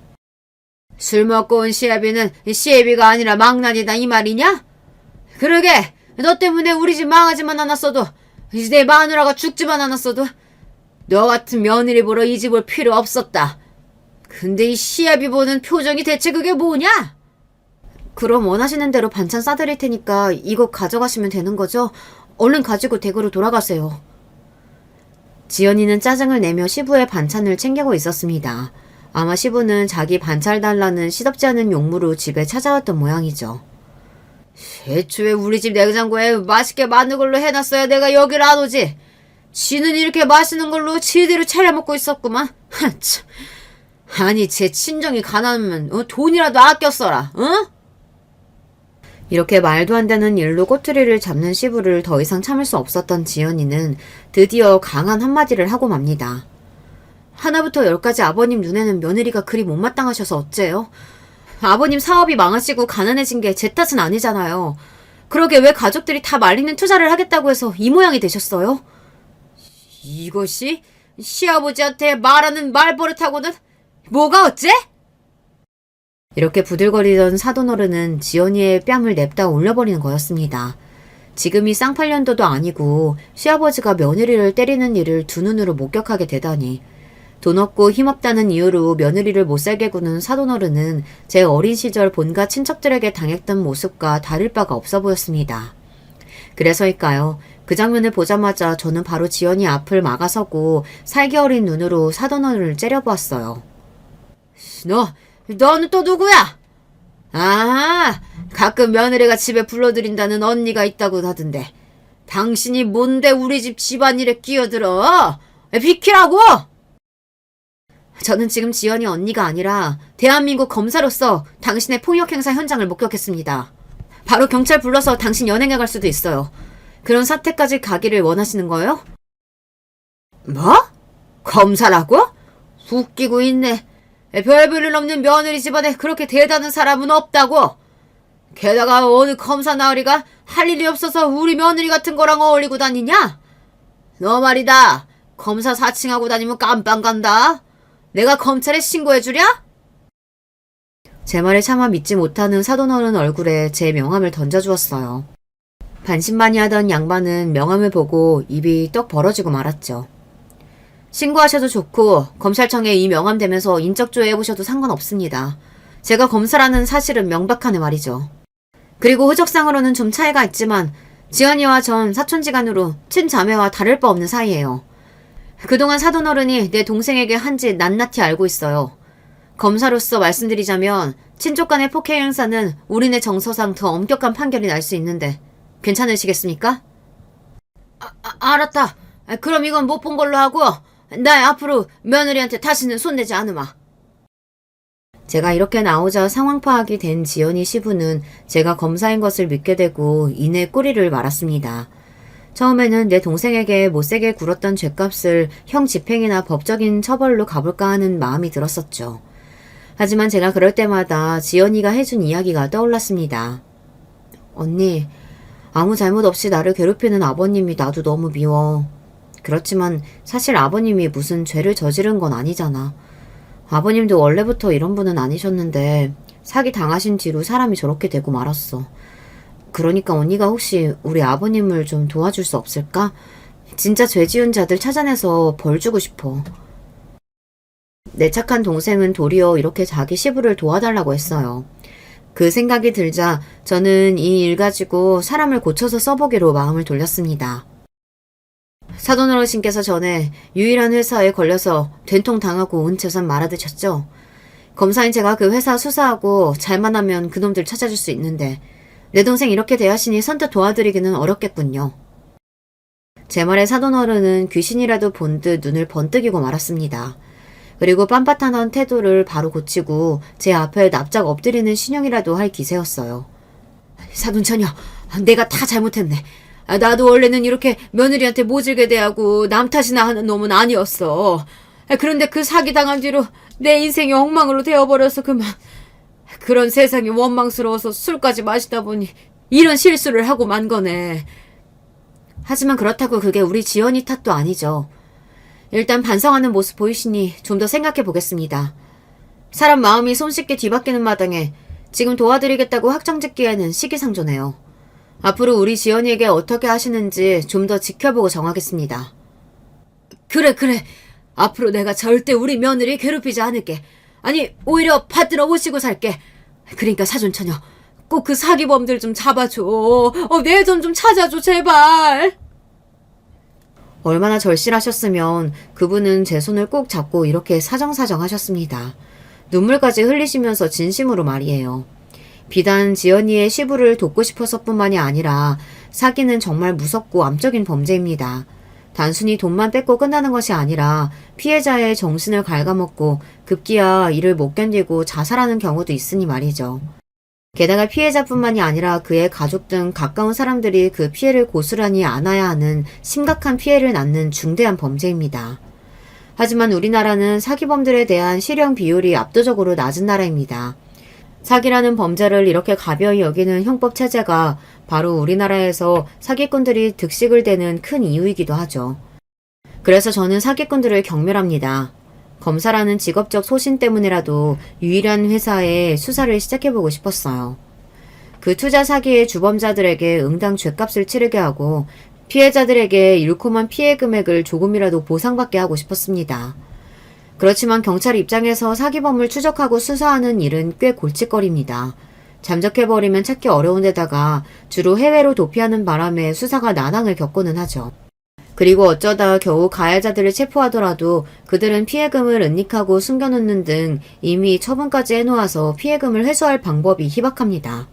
술 먹고 온 시애비는 시애비가 아니라 망나니다 이 말이냐? 그러게, 너 때문에 우리 집 망하지만 않았어도 이제 내 마누라가 죽지만 않았어도 너 같은 며느리 보러 이 집 올 필요 없었다. 근데 이 시애비 보는 표정이 대체 그게 뭐냐? 그럼 원하시는 대로 반찬 싸드릴 테니까 이거 가져가시면 되는 거죠? 얼른 가지고 댁으로 돌아가세요. 지연이는 짜증을 내며 시부의 반찬을 챙기고 있었습니다. 아마 시부는 자기 반찬 달라는 시덥지 않은 용무로 집에 찾아왔던 모양이죠. 애초에 우리 집 냉장고에 맛있게 많은 걸로 해놨어야 내가 여기를 안 오지. 지는 이렇게 맛있는 걸로 지대로 차려 먹고 있었구만. 참. 아니 제 친정이 가난하면 돈이라도 아껴 써라. 어? 이렇게 말도 안 되는 일로 꼬투리를 잡는 시부를 더 이상 참을 수 없었던 지연이는 드디어 강한 한마디를 하고 맙니다. 하나부터 열까지 아버님 눈에는 며느리가 그리 못마땅하셔서 어째요? 아버님 사업이 망하시고 가난해진 게 제 탓은 아니잖아요. 그러게 왜 가족들이 다 말리는 투자를 하겠다고 해서 이 모양이 되셨어요? 이것이 시아버지한테 말하는 말버릇하고는 뭐가 어째? 이렇게 부들거리던 사돈어른은 지연이의 뺨을 냅다 올려버리는 거였습니다. 지금이 쌍팔년도도 아니고 시아버지가 며느리를 때리는 일을 두 눈으로 목격하게 되다니. 돈 없고 힘없다는 이유로 며느리를 못살게 구는 사돈어른은 제 어린 시절 본가 친척들에게 당했던 모습과 다를 바가 없어 보였습니다. 그래서일까요? 그 장면을 보자마자 저는 바로 지연이 앞을 막아서고 살기 어린 눈으로 사돈어른을 째려보았어요. 너는 또 누구야? 아, 가끔 며느리가 집에 불러들인다는 언니가 있다고 하던데. 당신이 뭔데 우리 집 집안일에 끼어들어? 비키라고! 저는 지금 지연이 언니가 아니라 대한민국 검사로서 당신의 폭력 행사 현장을 목격했습니다. 바로 경찰 불러서 당신 연행해 갈 수도 있어요. 그런 사태까지 가기를 원하시는 거예요? 뭐? 검사라고? 웃기고 있네. 별볼일 없는 며느리 집안에 그렇게 대단한 사람은 없다고. 게다가 어느 검사 나으리가 할 일이 없어서 우리 며느리 같은 거랑 어울리고 다니냐? 너 말이다. 검사 사칭하고 다니면 깜빵 간다. 내가 검찰에 신고해주랴? 제 말에 차마 믿지 못하는 사돈어른 얼굴에 제 명함을 던져주었어요. 반신반의하던 양반은 명함을 보고 입이 떡 벌어지고 말았죠. 신고하셔도 좋고 검찰청에 이 명함 대면서 인적조회 해보셔도 상관없습니다. 제가 검사라는 사실은 명백하네 말이죠. 그리고 흐적상으로는 좀 차이가 있지만 지연이와 전 사촌지간으로 친자매와 다를 바 없는 사이예요. 그동안 사돈어른이 내 동생에게 한 짓 낱낱이 알고 있어요. 검사로서 말씀드리자면 친족 간의 폭행 행사는 우리네 정서상 더 엄격한 판결이 날 수 있는데 괜찮으시겠습니까? 알았다. 그럼 이건 못 본 걸로 하고 나 앞으로 며느리한테 다시는 손대지 않으마. 제가 이렇게 나오자 상황 파악이 된 지연이 시부는 제가 검사인 것을 믿게 되고 이내 꼬리를 말았습니다. 처음에는 내 동생에게 못되게 굴었던 죗값을 형 집행이나 법적인 처벌로 가볼까 하는 마음이 들었었죠. 하지만 제가 그럴 때마다 지연이가 해준 이야기가 떠올랐습니다. 언니, 아무 잘못 없이 나를 괴롭히는 아버님이 나도 너무 미워. 그렇지만 사실 아버님이 무슨 죄를 저지른 건 아니잖아. 아버님도 원래부터 이런 분은 아니셨는데 사기 당하신 뒤로 사람이 저렇게 되고 말았어. 그러니까 언니가 혹시 우리 아버님을 좀 도와줄 수 없을까? 진짜 죄 지은 자들 찾아내서 벌 주고 싶어. 내 착한 동생은 도리어 이렇게 자기 시부를 도와달라고 했어요. 그 생각이 들자 저는 이 일 가지고 사람을 고쳐서 써보기로 마음을 돌렸습니다. 사돈 어르신께서 전에 유일한 회사에 걸려서 된통 당하고 온 재산 말아드셨죠? 검사인 제가 그 회사 수사하고 잘만 하면 그놈들 찾아줄 수 있는데 내 동생 이렇게 대하시니 선뜻 도와드리기는 어렵겠군요. 제 말에 사돈 어른은 귀신이라도 본 듯 눈을 번뜩이고 말았습니다. 그리고 빤빤하던 태도를 바로 고치고 제 앞에 납작 엎드리는 신용이라도 할 기세였어요. 사돈처녀, 내가 다 잘못했네. 나도 원래는 이렇게 며느리한테 모질게 대하고 남 탓이나 하는 놈은 아니었어. 그런데 그 사기 당한 뒤로 내 인생이 엉망으로 되어버려서 그만. 그런 세상이 원망스러워서 술까지 마시다 보니 이런 실수를 하고 만 거네. 하지만 그렇다고 그게 우리 지연이 탓도 아니죠. 일단 반성하는 모습 보이시니 좀 더 생각해 보겠습니다. 사람 마음이 손쉽게 뒤바뀌는 마당에 지금 도와드리겠다고 확정짓기에는 시기상조네요. 앞으로 우리 지연이에게 어떻게 하시는지 좀 더 지켜보고 정하겠습니다. 그래. 앞으로 내가 절대 우리 며느리 괴롭히지 않을게. 아니, 오히려 받들어 모시고 살게. 그러니까 사돈처녀, 꼭 그 사기범들 좀 잡아줘. 내 돈 좀 찾아줘, 제발. 얼마나 절실하셨으면 그분은 제 손을 꼭 잡고 이렇게 사정사정 하셨습니다. 눈물까지 흘리시면서 진심으로 말이에요. 비단 지연이의 시부를 돕고 싶어서뿐만이 아니라 사기는 정말 무섭고 암적인 범죄입니다. 단순히 돈만 뺏고 끝나는 것이 아니라 피해자의 정신을 갉아먹고 급기야 이를 못 견디고 자살하는 경우도 있으니 말이죠. 게다가 피해자뿐만이 아니라 그의 가족 등 가까운 사람들이 그 피해를 고스란히 안아야 하는 심각한 피해를 낳는 중대한 범죄입니다. 하지만 우리나라는 사기범들에 대한 실형 비율이 압도적으로 낮은 나라입니다. 사기라는 범죄를 이렇게 가벼이 여기는 형법 체제가 바로 우리나라에서 사기꾼들이 득식을 대는 큰 이유이기도 하죠. 그래서 저는 사기꾼들을 경멸합니다. 검사라는 직업적 소신 때문이라도 유일한 회사에 수사를 시작해보고 싶었어요. 그 투자 사기의 주범자들에게 응당 죗값을 치르게 하고 피해자들에게 일코만 피해 금액을 조금이라도 보상받게 하고 싶었습니다. 그렇지만 경찰 입장에서 사기범을 추적하고 수사하는 일은 꽤 골칫거리입니다. 잠적해버리면 찾기 어려운 데다가 주로 해외로 도피하는 바람에 수사가 난항을 겪고는 하죠. 그리고 어쩌다 겨우 가해자들을 체포하더라도 그들은 피해금을 은닉하고 숨겨놓는 등 이미 처분까지 해놓아서 피해금을 회수할 방법이 희박합니다.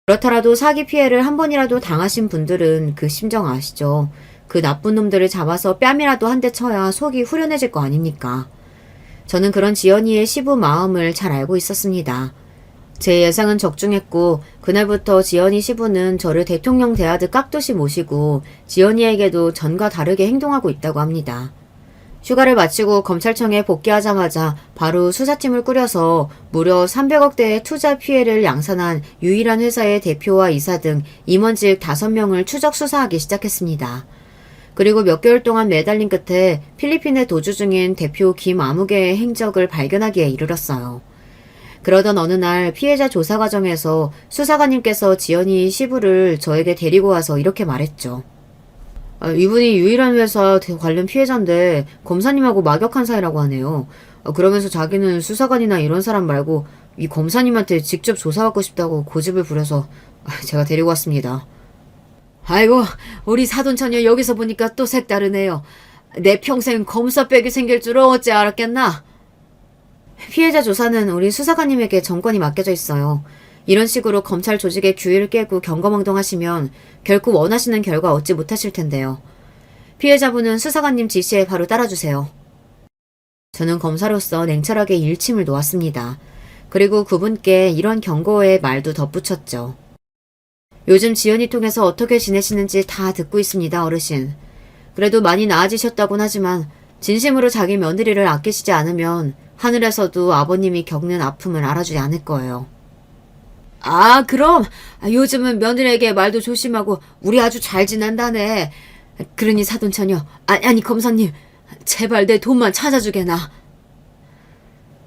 그렇더라도 사기 피해를 한 번이라도 당하신 분들은 그 심정 아시죠? 그 나쁜 놈들을 잡아서 뺨이라도 한 대 쳐야 속이 후련해질 거 아닙니까? 저는 그런 지연이의 시부 마음을 잘 알고 있었습니다. 제 예상은 적중했고 그날부터 지연이 시부는 저를 대통령 대하듯 깍듯이 모시고 지연이에게도 전과 다르게 행동하고 있다고 합니다. 휴가를 마치고 검찰청에 복귀하자마자 바로 수사팀을 꾸려서 무려 300억대의 투자 피해를 양산한 유일한 회사의 대표와 이사 등 임원직 5명을 추적 수사하기 시작했습니다. 그리고 몇 개월 동안 매달린 끝에 필리핀에 도주 중인 대표 김아무개의 행적을 발견하기에 이르렀어요. 그러던 어느 날 피해자 조사 과정에서 수사관님께서 지연이 시부를 저에게 데리고 와서 이렇게 말했죠. 이분이 유일한 회사 관련 피해자인데 검사님하고 막역한 사이라고 하네요. 그러면서 자기는 수사관이나 이런 사람 말고 이 검사님한테 직접 조사받고 싶다고 고집을 부려서 제가 데리고 왔습니다. 아이고, 우리 사돈처녀 여기서 보니까 또 색다르네요. 내 평생 검사백이 생길 줄은 어찌 알았겠나? 피해자 조사는 우리 수사관님에게 정권이 맡겨져 있어요. 이런 식으로 검찰 조직의 규율을 깨고 경거망동하시면 결코 원하시는 결과 얻지 못하실 텐데요. 피해자분은 수사관님 지시에 바로 따라주세요. 저는 검사로서 냉철하게 일침을 놓았습니다. 그리고 그분께 이런 경고의 말도 덧붙였죠. 요즘 지연이 통해서 어떻게 지내시는지 다 듣고 있습니다, 어르신. 그래도 많이 나아지셨다곤 하지만 진심으로 자기 며느리를 아끼시지 않으면 하늘에서도 아버님이 겪는 아픔을 알아주지 않을 거예요. 아, 그럼 요즘은 며느리에게 말도 조심하고 우리 아주 잘 지낸다네. 그러니 사돈처녀, 아니 검사님, 제발 내 돈만 찾아주게나.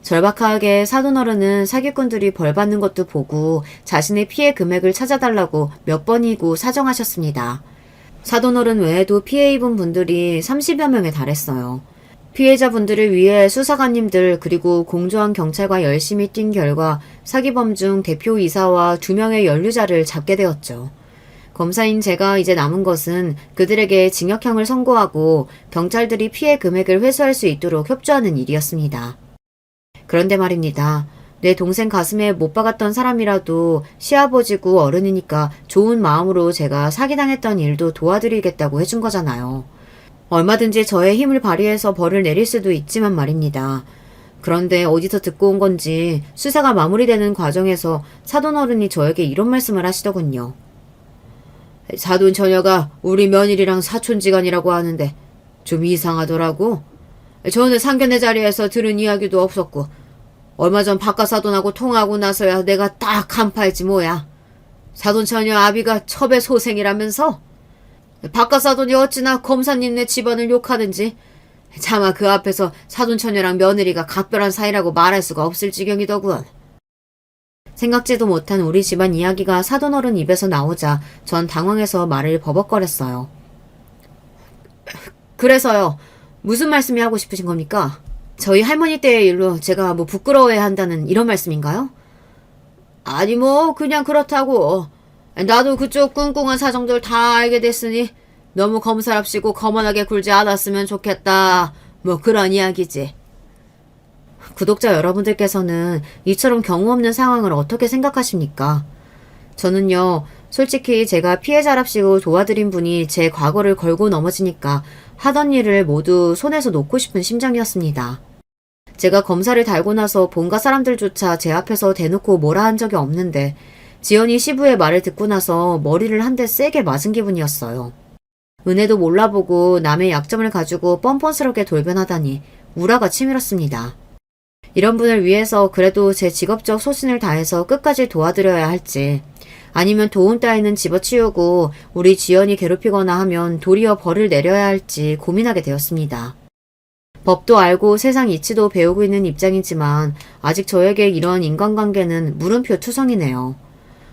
절박하게 사돈어른은 사기꾼들이 벌 받는 것도 보고 자신의 피해 금액을 찾아달라고 몇 번이고 사정하셨습니다. 사돈어른 외에도 피해 입은 분들이 30여 명에 달했어요. 피해자분들을 위해 수사관님들 그리고 공조한 경찰과 열심히 뛴 결과 사기범 중 대표이사와 2명의 연루자를 잡게 되었죠. 검사인 제가 이제 남은 것은 그들에게 징역형을 선고하고 경찰들이 피해 금액을 회수할 수 있도록 협조하는 일이었습니다. 그런데 말입니다. 내 동생 가슴에 못 박았던 사람이라도 시아버지고 어른이니까 좋은 마음으로 제가 사기당했던 일도 도와드리겠다고 해준 거잖아요. 얼마든지 저의 힘을 발휘해서 벌을 내릴 수도 있지만 말입니다. 그런데 어디서 듣고 온 건지 수사가 마무리되는 과정에서 사돈어른이 저에게 이런 말씀을 하시더군요. 사돈 처녀가 우리 며느리랑 사촌지간이라고 하는데 좀 이상하더라고. 저는 상견례 자리에서 들은 이야기도 없었고 얼마 전 바깥사돈하고 통화하고 나서야 내가 딱 간파했지 뭐야. 사돈처녀 아비가 첩의 소생이라면서? 바깥사돈이 어찌나 검사님네 집안을 욕하든지 차마 그 앞에서 사돈처녀랑 며느리가 각별한 사이라고 말할 수가 없을 지경이더군. 생각지도 못한 우리 집안 이야기가 사돈어른 입에서 나오자 전 당황해서 말을 버벅거렸어요. 그래서요. 무슨 말씀이 하고 싶으신 겁니까? 저희 할머니 때의 일로 제가 뭐 부끄러워해야 한다는 이런 말씀인가요? 아니 뭐 그냥 그렇다고. 나도 그쪽 꿍꿍한 사정들 다 알게 됐으니 너무 검사랍시고 거만하게 굴지 않았으면 좋겠다. 뭐 그런 이야기지. 구독자 여러분들께서는 이처럼 경우 없는 상황을 어떻게 생각하십니까? 저는요, 솔직히 제가 피해자랍시고 도와드린 분이 제 과거를 걸고 넘어지니까 하던 일을 모두 손에서 놓고 싶은 심정이었습니다. 제가 검사를 달고 나서 본가 사람들조차 제 앞에서 대놓고 뭐라 한 적이 없는데 지연이 시부의 말을 듣고 나서 머리를 한 대 세게 맞은 기분이었어요. 은혜도 몰라보고 남의 약점을 가지고 뻔뻔스럽게 돌변하다니 우라가 치밀었습니다. 이런 분을 위해서 그래도 제 직업적 소신을 다해서 끝까지 도와드려야 할지 아니면 도움 따위는 집어치우고 우리 지연이 괴롭히거나 하면 도리어 벌을 내려야 할지 고민하게 되었습니다. 법도 알고 세상 이치도 배우고 있는 입장이지만 아직 저에게 이런 인간관계는 물음표 투성이네요.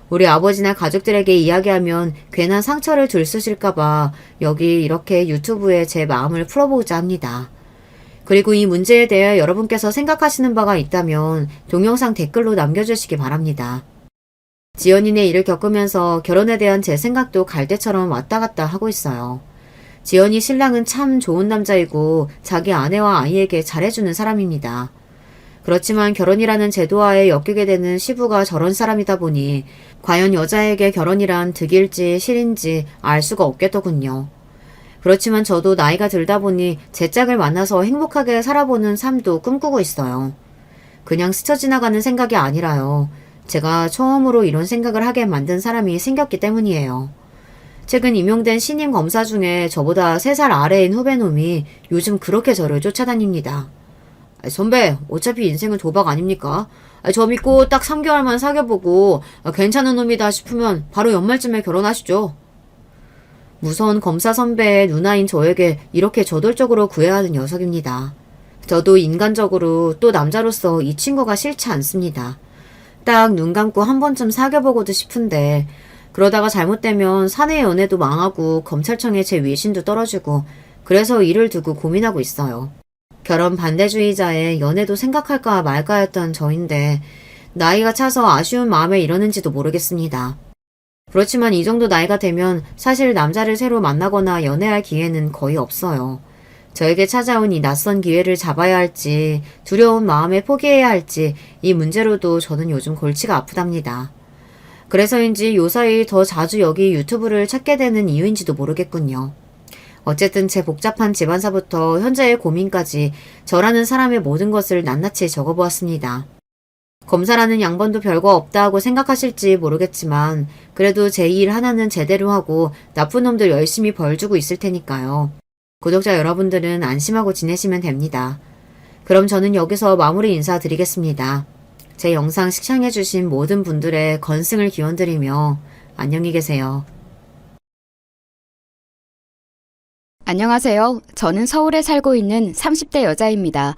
우리 아버지나 가족들에게 이야기하면 괜한 상처를 들쑤실까봐 여기 이렇게 유튜브에 제 마음을 풀어보고자 합니다. 그리고 이 문제에 대해 여러분께서 생각하시는 바가 있다면 동영상 댓글로 남겨주시기 바랍니다. 지연이네 일을 겪으면서 결혼에 대한 제 생각도 갈대처럼 왔다 갔다 하고 있어요. 지연이 신랑은 참 좋은 남자이고 자기 아내와 아이에게 잘해주는 사람입니다. 그렇지만 결혼이라는 제도하에 엮이게 되는 시부가 저런 사람이다 보니 과연 여자에게 결혼이란 득일지 실인지 알 수가 없겠더군요. 그렇지만 저도 나이가 들다 보니 제 짝을 만나서 행복하게 살아보는 삶도 꿈꾸고 있어요. 그냥 스쳐 지나가는 생각이 아니라요. 제가 처음으로 이런 생각을 하게 만든 사람이 생겼기 때문이에요. 최근 임용된 신임 검사 중에 저보다 3살 아래인 후배놈이 요즘 그렇게 저를 쫓아다닙니다. 선배, 어차피 인생은 도박 아닙니까? 저 믿고 딱 3개월만 사귀어보고 괜찮은 놈이다 싶으면 바로 연말쯤에 결혼하시죠. 무서운 검사 선배의 누나인 저에게 이렇게 저돌적으로 구애하는 녀석입니다. 저도 인간적으로 또 남자로서 이 친구가 싫지 않습니다. 딱 눈 감고 한 번쯤 사귀어보고도 싶은데 그러다가 잘못되면 사내 연애도 망하고 검찰청에 제 위신도 떨어지고 그래서 이를 두고 고민하고 있어요. 결혼 반대주의자의 연애도 생각할까 말까 했던 저인데 나이가 차서 아쉬운 마음에 이러는지도 모르겠습니다. 그렇지만 이 정도 나이가 되면 사실 남자를 새로 만나거나 연애할 기회는 거의 없어요. 저에게 찾아온 이 낯선 기회를 잡아야 할지, 두려운 마음에 포기해야 할지, 이 문제로도 저는 요즘 골치가 아프답니다. 그래서인지 요사이 더 자주 여기 유튜브를 찾게 되는 이유인지도 모르겠군요. 어쨌든 제 복잡한 집안사부터 현재의 고민까지 저라는 사람의 모든 것을 낱낱이 적어보았습니다. 검사라는 양반도 별거 없다 하고 생각하실지 모르겠지만 그래도 제 일 하나는 제대로 하고 나쁜 놈들 열심히 벌 주고 있을 테니까요. 구독자 여러분들은 안심하고 지내시면 됩니다. 그럼 저는 여기서 마무리 인사드리겠습니다. 제 영상 시청해주신 모든 분들의 건승을 기원드리며 안녕히 계세요. 안녕하세요. 저는 서울에 살고 있는 30대 여자입니다.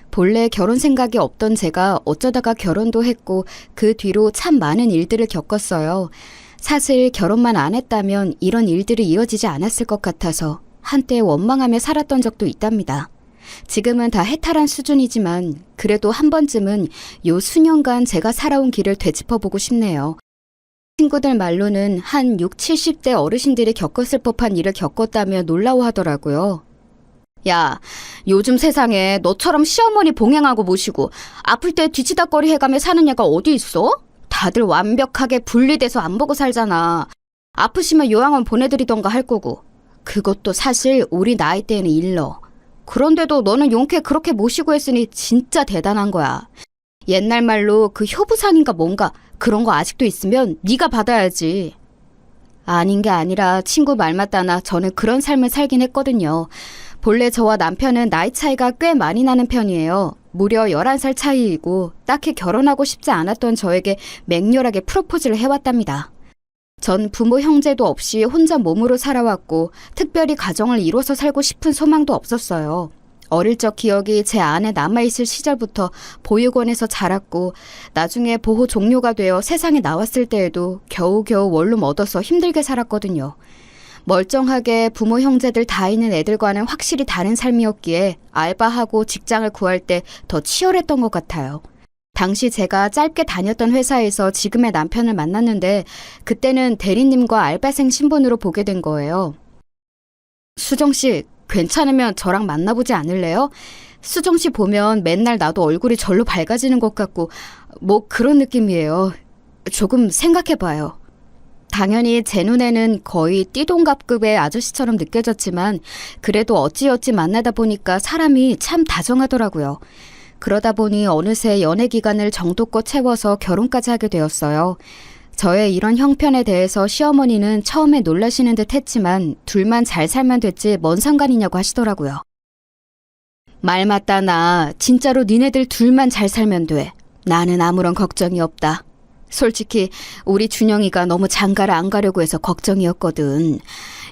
본래 결혼 생각이 없던 제가 어쩌다가 결혼도 했고 그 뒤로 참 많은 일들을 겪었어요. 사실 결혼만 안 했다면 이런 일들이 이어지지 않았을 것 같아서 한때 원망하며 살았던 적도 있답니다. 지금은 다 해탈한 수준이지만 그래도 한 번쯤은 요 수년간 제가 살아온 길을 되짚어보고 싶네요. 친구들 말로는 한 6, 70대 어르신들이 겪었을 법한 일을 겪었다며 놀라워하더라고요. 야, 요즘 세상에 너처럼 시어머니 봉행하고 모시고 아플 때 뒤치다꺼리 해가며 사는 애가 어디 있어? 다들 완벽하게 분리돼서 안 보고 살잖아. 아프시면 요양원 보내드리던가 할 거고. 그것도 사실 우리 나이 때에는 일러. 그런데도 너는 용케 그렇게 모시고 했으니 진짜 대단한 거야. 옛날 말로 그 효부상인가 뭔가 그런 거 아직도 있으면 네가 받아야지. 아닌 게 아니라 친구 말 맞다나 저는 그런 삶을 살긴 했거든요. 본래 저와 남편은 나이 차이가 꽤 많이 나는 편이에요. 무려 11살 차이이고 딱히 결혼하고 싶지 않았던 저에게 맹렬하게 프로포즈를 해왔답니다. 전 부모 형제도 없이 혼자 몸으로 살아왔고 특별히 가정을 이뤄서 살고 싶은 소망도 없었어요. 어릴 적 기억이 제 안에 남아있을 시절부터 보육원에서 자랐고 나중에 보호 종료가 되어 세상에 나왔을 때에도 겨우겨우 원룸 얻어서 힘들게 살았거든요. 멀쩡하게 부모 형제들 다 있는 애들과는 확실히 다른 삶이었기에 알바하고 직장을 구할 때 더 치열했던 것 같아요. 당시 제가 짧게 다녔던 회사에서 지금의 남편을 만났는데 그때는 대리님과 알바생 신분으로 보게 된 거예요. 수정 씨, 괜찮으면 저랑 만나보지 않을래요? 수정 씨 보면 맨날 나도 얼굴이 절로 밝아지는 것 같고 뭐 그런 느낌이에요. 조금 생각해봐요. 당연히 제 눈에는 거의 띠동갑급의 아저씨처럼 느껴졌지만 그래도 어찌어찌 만나다 보니까 사람이 참 다정하더라고요. 그러다 보니 어느새 연애 기간을 정도껏 채워서 결혼까지 하게 되었어요. 저의 이런 형편에 대해서 시어머니는 처음에 놀라시는 듯 했지만 둘만 잘 살면 됐지 뭔 상관이냐고 하시더라고요. 말 맞다 나 진짜로 니네들 둘만 잘 살면 돼. 나는 아무런 걱정이 없다. 솔직히 우리 준영이가 너무 장가를 안 가려고 해서 걱정이었거든.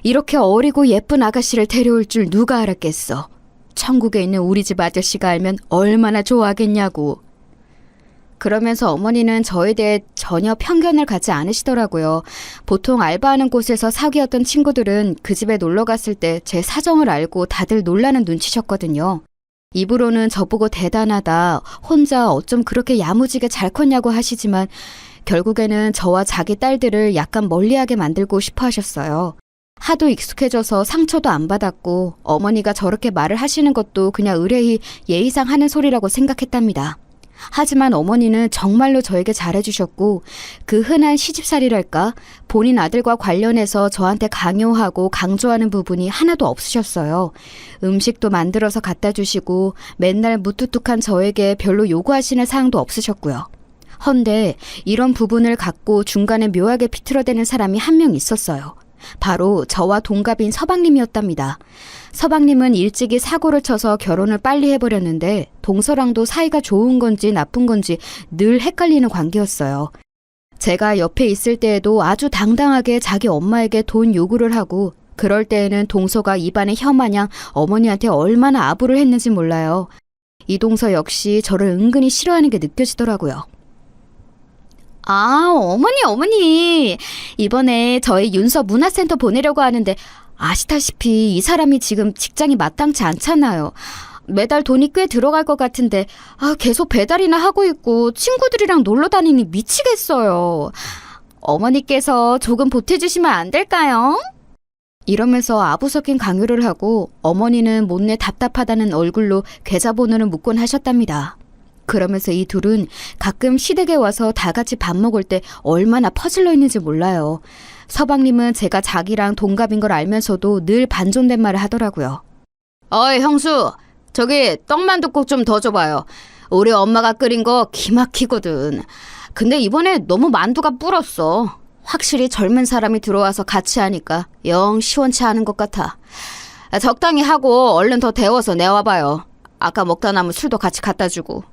이렇게 어리고 예쁜 아가씨를 데려올 줄 누가 알았겠어. 천국에 있는 우리 집 아저씨가 알면 얼마나 좋아하겠냐고. 그러면서 어머니는 저에 대해 전혀 편견을 갖지 않으시더라고요. 보통 알바하는 곳에서 사귀었던 친구들은 그 집에 놀러 갔을 때 제 사정을 알고 다들 놀라는 눈치셨거든요. 입으로는 저보고 대단하다, 혼자 어쩜 그렇게 야무지게 잘 컸냐고 하시지만 결국에는 저와 자기 딸들을 약간 멀리하게 만들고 싶어 하셨어요. 하도 익숙해져서 상처도 안 받았고 어머니가 저렇게 말을 하시는 것도 그냥 의뢰히 예의상 하는 소리라고 생각했답니다. 하지만 어머니는 정말로 저에게 잘해주셨고 그 흔한 시집살이랄까 본인 아들과 관련해서 저한테 강요하고 강조하는 부분이 하나도 없으셨어요. 음식도 만들어서 갖다 주시고 맨날 무뚝뚝한 저에게 별로 요구하시는 사항도 없으셨고요. 헌데 이런 부분을 갖고 중간에 묘하게 비틀어대는 사람이 한 명 있었어요. 바로 저와 동갑인 서방님이었답니다. 서방님은 일찍이 사고를 쳐서 결혼을 빨리 해버렸는데 동서랑도 사이가 좋은 건지 나쁜 건지 늘 헷갈리는 관계였어요. 제가 옆에 있을 때에도 아주 당당하게 자기 엄마에게 돈 요구를 하고 그럴 때에는 동서가 입안에 혀마냥 어머니한테 얼마나 아부를 했는지 몰라요. 이 동서 역시 저를 은근히 싫어하는 게 느껴지더라고요. 아, 어머니. 이번에 저희 윤서 문화센터 보내려고 하는데 아시다시피 이 사람이 지금 직장이 마땅치 않잖아요. 매달 돈이 꽤 들어갈 것 같은데 계속 배달이나 하고 있고 친구들이랑 놀러 다니니 미치겠어요. 어머니께서 조금 보태주시면 안 될까요? 이러면서 아부 섞인 강요를 하고 어머니는 못내 답답하다는 얼굴로 계좌번호를 묻곤 하셨답니다. 그러면서 이 둘은 가끔 시댁에 와서 다 같이 밥 먹을 때 얼마나 퍼질러 있는지 몰라요. 서방님은 제가 자기랑 동갑인 걸 알면서도 늘 반존된 말을 하더라고요. 어이 형수, 저기 떡만둣국 좀 더 줘봐요. 우리 엄마가 끓인 거 기막히거든. 근데 이번에 너무 만두가 불었어. 확실히 젊은 사람이 들어와서 같이 하니까 영 시원치 않은 것 같아. 적당히 하고 얼른 더 데워서 내와봐요. 아까 먹다 남은 술도 같이 갖다 주고.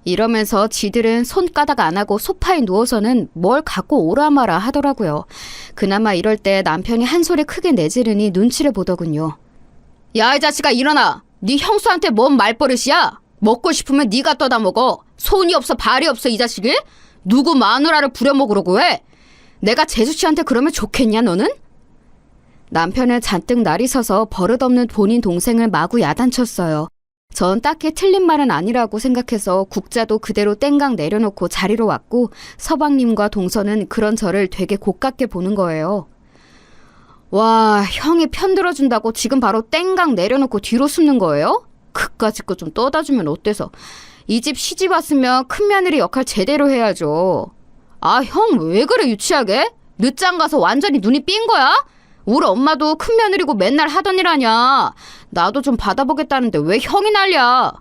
이러면서 지들은 손가락 안 하고 소파에 누워서는 뭘 갖고 오라 마라 하더라고요. 그나마 이럴 때 남편이 한 소리 크게 내지르니 눈치를 보더군요. 야, 이 자식아 일어나. 네 형수한테 뭔 말버릇이야? 먹고 싶으면 네가 떠다 먹어. 손이 없어 발이 없어 이 자식이? 누구 마누라를 부려먹으려고 해? 내가 재수씨한테 그러면 좋겠냐 너는? 남편은 잔뜩 날이 서서 버릇없는 본인 동생을 마구 야단쳤어요. 전 딱히 틀린 말은 아니라고 생각해서 국자도 그대로 땡강 내려놓고 자리로 왔고 서방님과 동서는 그런 저를 되게 고깝게 보는 거예요. 와, 형이 편들어준다고 지금 바로 땡강 내려놓고 뒤로 숨는 거예요? 그까짓 거 좀 떠다주면 어때서? 이 집 시집 왔으면 큰며느리 역할 제대로 해야죠. 아, 형 왜 그래 유치하게? 늦장 가서 완전히 눈이 삔 거야? 우리 엄마도 큰며느리고 맨날 하던 일 아냐. 나도 좀 받아보겠다는데 왜 형이 난리야?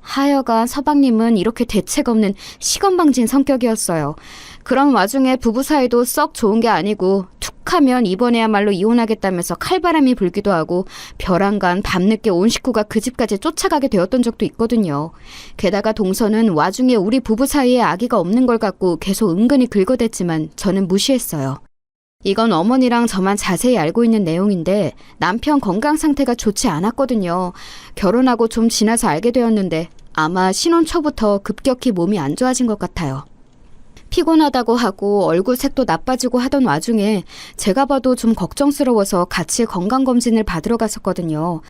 하여간 서방님은 이렇게 대책 없는 시건방진 성격이었어요. 그런 와중에 부부 사이도 썩 좋은 게 아니고 툭하면 이번에야말로 이혼하겠다면서 칼바람이 불기도 하고 벼랑간 밤늦게 온 식구가 그 집까지 쫓아가게 되었던 적도 있거든요. 게다가 동서는 와중에 우리 부부 사이에 아기가 없는 걸 갖고 계속 은근히 긁어댔지만 저는 무시했어요. 이건 어머니랑 저만 자세히 알고 있는 내용인데 남편 건강 상태가 좋지 않았거든요. 결혼하고 좀 지나서 알게 되었는데 아마 신혼 초부터 급격히 몸이 안 좋아진 것 같아요. 피곤하다고 하고 얼굴 색도 나빠지고 하던 와중에 제가 봐도 좀 걱정스러워서 같이 건강검진을 받으러 갔었거든요.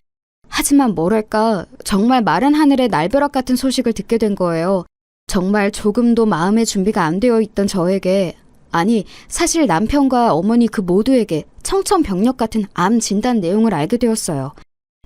하지만 뭐랄까 정말 마른 하늘의 날벼락 같은 소식을 듣게 된 거예요. 정말 조금도 마음의 준비가 안 되어 있던 저에게, 아니 사실 남편과 어머니 그 모두에게 청천벽력 같은 암 진단 내용을 알게 되었어요.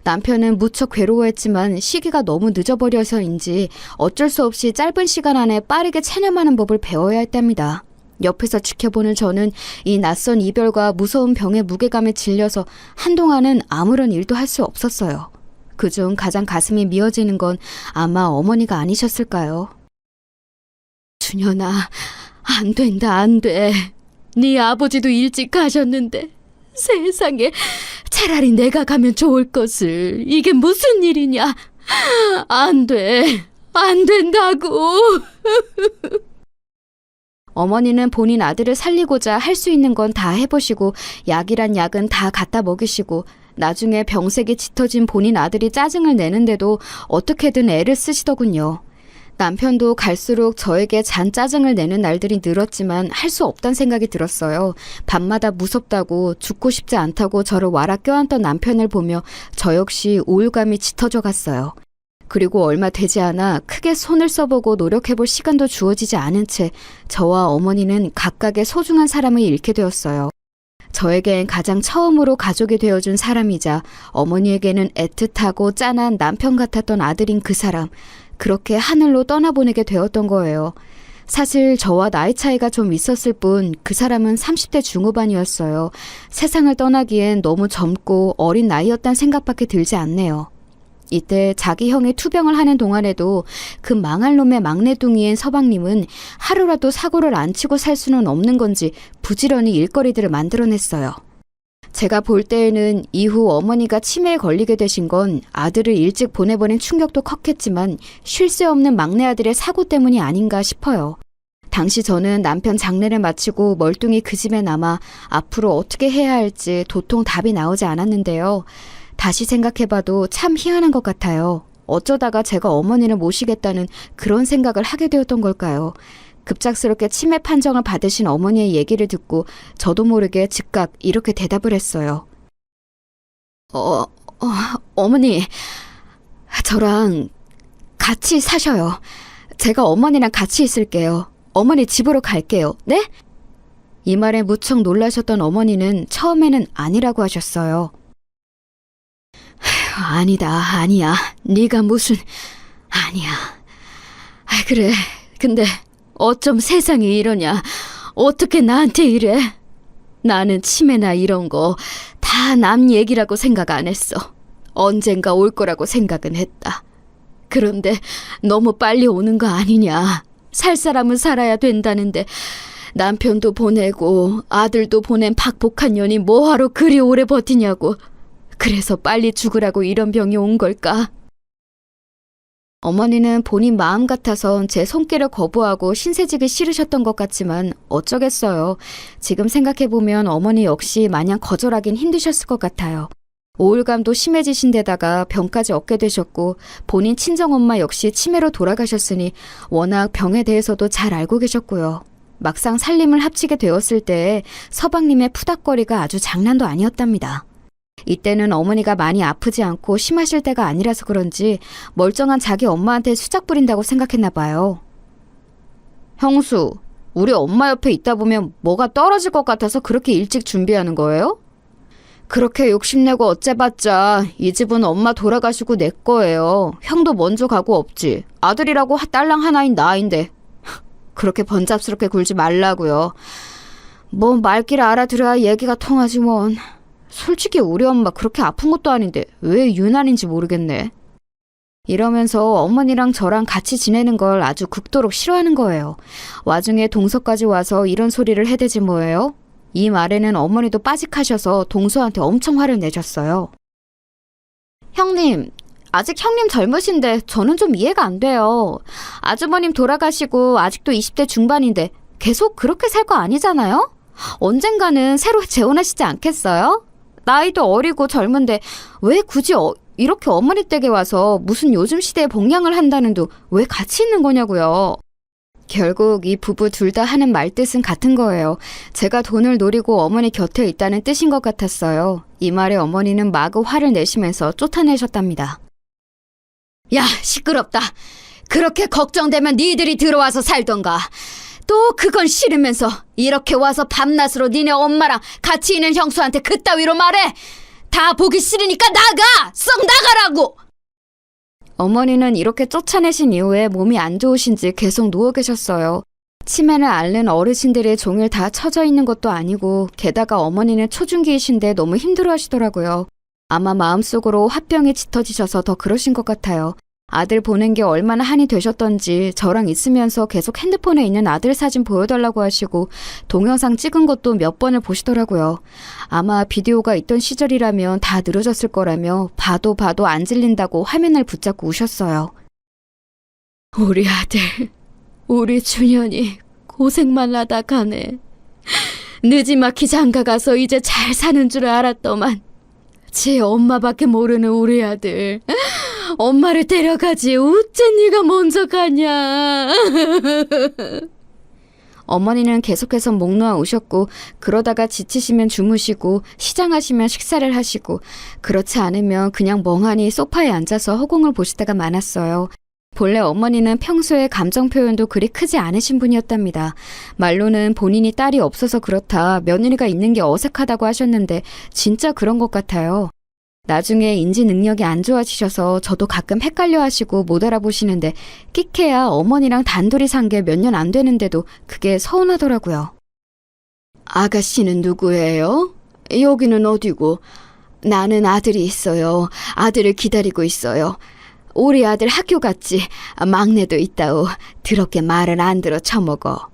남편은 무척 괴로워했지만 시기가 너무 늦어버려서인지 어쩔 수 없이 짧은 시간 안에 빠르게 체념하는 법을 배워야 했답니다. 옆에서 지켜보는 저는 이 낯선 이별과 무서운 병의 무게감에 질려서 한동안은 아무런 일도 할 수 없었어요. 그중 가장 가슴이 미어지는 건 아마 어머니가 아니셨을까요? 준현아, 안 된다, 안 돼. 네 아버지도 일찍 가셨는데 세상에, 차라리 내가 가면 좋을 것을. 이게 무슨 일이냐. 안 돼. 안 된다고. 어머니는 본인 아들을 살리고자 할 수 있는 건 다 해보시고 약이란 약은 다 갖다 먹이시고 나중에 병색이 짙어진 본인 아들이 짜증을 내는데도 어떻게든 애를 쓰시더군요. 남편도 갈수록 저에게 잔 짜증을 내는 날들이 늘었지만 할 수 없단 생각이 들었어요. 밤마다 무섭다고 죽고 싶지 않다고 저를 와라 껴안던 남편을 보며 저 역시 우울감이 짙어져 갔어요. 그리고 얼마 되지 않아 크게 손을 써보고 노력해볼 시간도 주어지지 않은 채 저와 어머니는 각각의 소중한 사람을 잃게 되었어요. 저에겐 가장 처음으로 가족이 되어준 사람이자 어머니에게는 애틋하고 짠한 남편 같았던 아들인 그 사람, 그렇게 하늘로 떠나보내게 되었던 거예요. 사실 저와 나이 차이가 좀 있었을 뿐 그 사람은 30대 중후반이었어요. 세상을 떠나기엔 너무 젊고 어린 나이였단 생각밖에 들지 않네요. 이때 자기 형이 투병을 하는 동안에도 그 망할 놈의 막내둥이인 서방님은 하루라도 사고를 안 치고 살 수는 없는 건지 부지런히 일거리들을 만들어냈어요. 제가 볼 때에는 이후 어머니가 치매에 걸리게 되신 건 아들을 일찍 보내버린 충격도 컸겠지만 쉴 새 없는 막내 아들의 사고 때문이 아닌가 싶어요. 당시 저는 남편 장례를 마치고 멀뚱히 그 집에 남아 앞으로 어떻게 해야 할지 도통 답이 나오지 않았는데요. 다시 생각해봐도 참 희한한 것 같아요. 어쩌다가 제가 어머니를 모시겠다는 그런 생각을 하게 되었던 걸까요? 급작스럽게 치매 판정을 받으신 어머니의 얘기를 듣고 저도 모르게 즉각 이렇게 대답을 했어요. 어머니, 저랑 같이 사셔요. 제가 어머니랑 같이 있을게요. 어머니 집으로 갈게요. 네? 이 말에 무척 놀라셨던 어머니는 처음에는 아니라고 하셨어요. 아니야. 네가 무슨... 아니야. 그래. 근데 어쩜 세상이 이러냐. 어떻게 나한테 이래? 나는 치매나 이런 거 다 남 얘기라고 생각 안 했어. 언젠가 올 거라고 생각은 했다. 그런데 너무 빨리 오는 거 아니냐. 살 사람은 살아야 된다는데 남편도 보내고 아들도 보낸 박복한 년이 뭐하러 그리 오래 버티냐고. 그래서 빨리 죽으라고 이런 병이 온 걸까? 어머니는 본인 마음 같아선 제 손길을 거부하고 신세지기 싫으셨던 것 같지만 어쩌겠어요. 지금 생각해보면 어머니 역시 마냥 거절하긴 힘드셨을 것 같아요. 우울감도 심해지신 데다가 병까지 얻게 되셨고 본인 친정엄마 역시 치매로 돌아가셨으니 워낙 병에 대해서도 잘 알고 계셨고요. 막상 살림을 합치게 되었을 때 서방님의 푸닥거리가 아주 장난도 아니었답니다. 이때는 어머니가 많이 아프지 않고 심하실 때가 아니라서 그런지 멀쩡한 자기 엄마한테 수작 부린다고 생각했나 봐요. 형수, 우리 엄마 옆에 있다 보면 뭐가 떨어질 것 같아서 그렇게 일찍 준비하는 거예요? 그렇게 욕심내고 어째봤자 이 집은 엄마 돌아가시고 내 거예요. 형도 먼저 가고 없지. 아들이라고 딸랑 하나인 나인데. 그렇게 번잡스럽게 굴지 말라고요. 뭐 말귀를 알아들어야 얘기가 통하지 뭔. 솔직히 우리 엄마 그렇게 아픈 것도 아닌데 왜 유난인지 모르겠네. 이러면서 어머니랑 저랑 같이 지내는 걸 아주 극도로 싫어하는 거예요. 와중에 동서까지 와서 이런 소리를 해대지 뭐예요? 이 말에는 어머니도 빠직하셔서 동서한테 엄청 화를 내셨어요. 형님, 아직 형님 젊으신데 저는 좀 이해가 안 돼요. 아주버님 돌아가시고 아직도 20대 중반인데 계속 그렇게 살 거 아니잖아요? 언젠가는 새로 재혼하시지 않겠어요? 나이도 어리고 젊은데 왜 굳이 이렇게 어머니 댁에 와서 무슨 요즘 시대에 복양을 한다는도 왜 같이 있는 거냐고요. 결국 이 부부 둘 다 하는 말뜻은 같은 거예요. 제가 돈을 노리고 어머니 곁에 있다는 뜻인 것 같았어요. 이 말에 어머니는 마구 화를 내시면서 쫓아내셨답니다. 야, 시끄럽다. 그렇게 걱정되면 니들이 들어와서 살던가. 또 그건 싫으면서 이렇게 와서 밤낮으로 니네 엄마랑 같이 있는 형수한테 그따위로 말해. 다 보기 싫으니까 나가! 썩 나가라고! 어머니는 이렇게 쫓아내신 이후에 몸이 안 좋으신지 계속 누워 계셨어요. 치매를 앓는 어르신들의 종일 다 처져 있는 것도 아니고 게다가 어머니는 초중기이신데 너무 힘들어하시더라고요. 아마 마음속으로 화병이 짙어지셔서 더 그러신 것 같아요. 아들 보낸 게 얼마나 한이 되셨던지 저랑 있으면서 계속 핸드폰에 있는 아들 사진 보여달라고 하시고 동영상 찍은 것도 몇 번을 보시더라고요. 아마 비디오가 있던 시절이라면 다 늘어졌을 거라며 봐도 안 질린다고 화면을 붙잡고 우셨어요. 우리 아들, 우리 준현이 고생만 하다 가네. 느지막이 장가가서 이제 잘 사는 줄 알았더만 지 엄마밖에 모르는 우리 아들. 엄마를 데려가지 어째 네가 먼저 가냐. 어머니는 계속해서 목 놓아 우셨고 그러다가 지치시면 주무시고 시장하시면 식사를 하시고 그렇지 않으면 그냥 멍하니 소파에 앉아서 허공을 보실 때가 많았어요. 본래 어머니는 평소에 감정 표현도 그리 크지 않으신 분이었답니다. 말로는 본인이 딸이 없어서 그렇다 며느리가 있는 게 어색하다고 하셨는데 진짜 그런 것 같아요. 나중에 인지 능력이 안 좋아지셔서 저도 가끔 헷갈려 하시고 못 알아보시는데 끽해야 어머니랑 단둘이 산 게 몇 년 안 되는데도 그게 서운하더라고요. 아가씨는 누구예요? 여기는 어디고? 나는 아들이 있어요. 아들을 기다리고 있어요. 우리 아들 학교 갔지. 막내도 있다오. 더럽게 말을 안 들어 처먹어.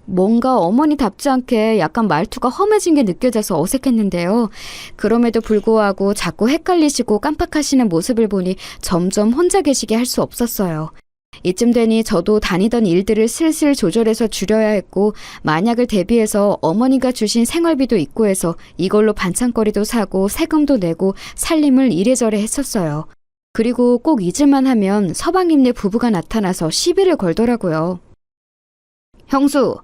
뭔가 어머니답지 않게 약간 말투가 험해진 게 느껴져서 어색했는데요. 그럼에도 불구하고 자꾸 헷갈리시고 깜빡하시는 모습을 보니 점점 혼자 계시게 할 수 없었어요. 이쯤 되니 저도 다니던 일들을 슬슬 조절해서 줄여야 했고 만약을 대비해서 어머니가 주신 생활비도 있고 해서 이걸로 반찬거리도 사고 세금도 내고 살림을 이래저래 했었어요. 그리고 꼭 잊을만 하면 서방님네 부부가 나타나서 시비를 걸더라고요. 형수,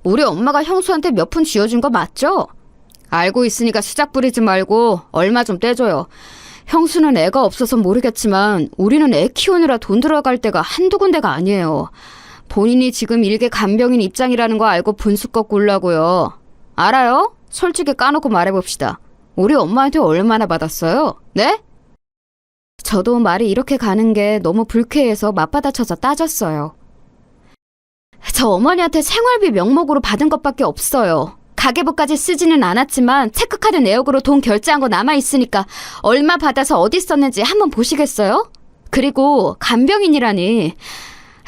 우리 엄마가 형수한테 몇 푼 쥐어준 거 맞죠? 알고 있으니까 수작 부리지 말고 얼마 좀 떼줘요. 형수는 애가 없어서 모르겠지만 우리는 애 키우느라 돈 들어갈 때가 한두 군데가 아니에요. 본인이 지금 일개 간병인 입장이라는 거 알고 분수 꺾고 울라고요. 알아요? 솔직히 까놓고 말해봅시다. 우리 엄마한테 얼마나 받았어요? 네? 저도 말이 이렇게 가는 게 너무 불쾌해서 맞받아쳐서 따졌어요. 저 어머니한테 생활비 명목으로 받은 것밖에 없어요. 가계부까지 쓰지는 않았지만 체크카드 내역으로 돈 결제한 거 남아있으니까 얼마 받아서 어디 썼는지 한번 보시겠어요? 그리고 간병인이라니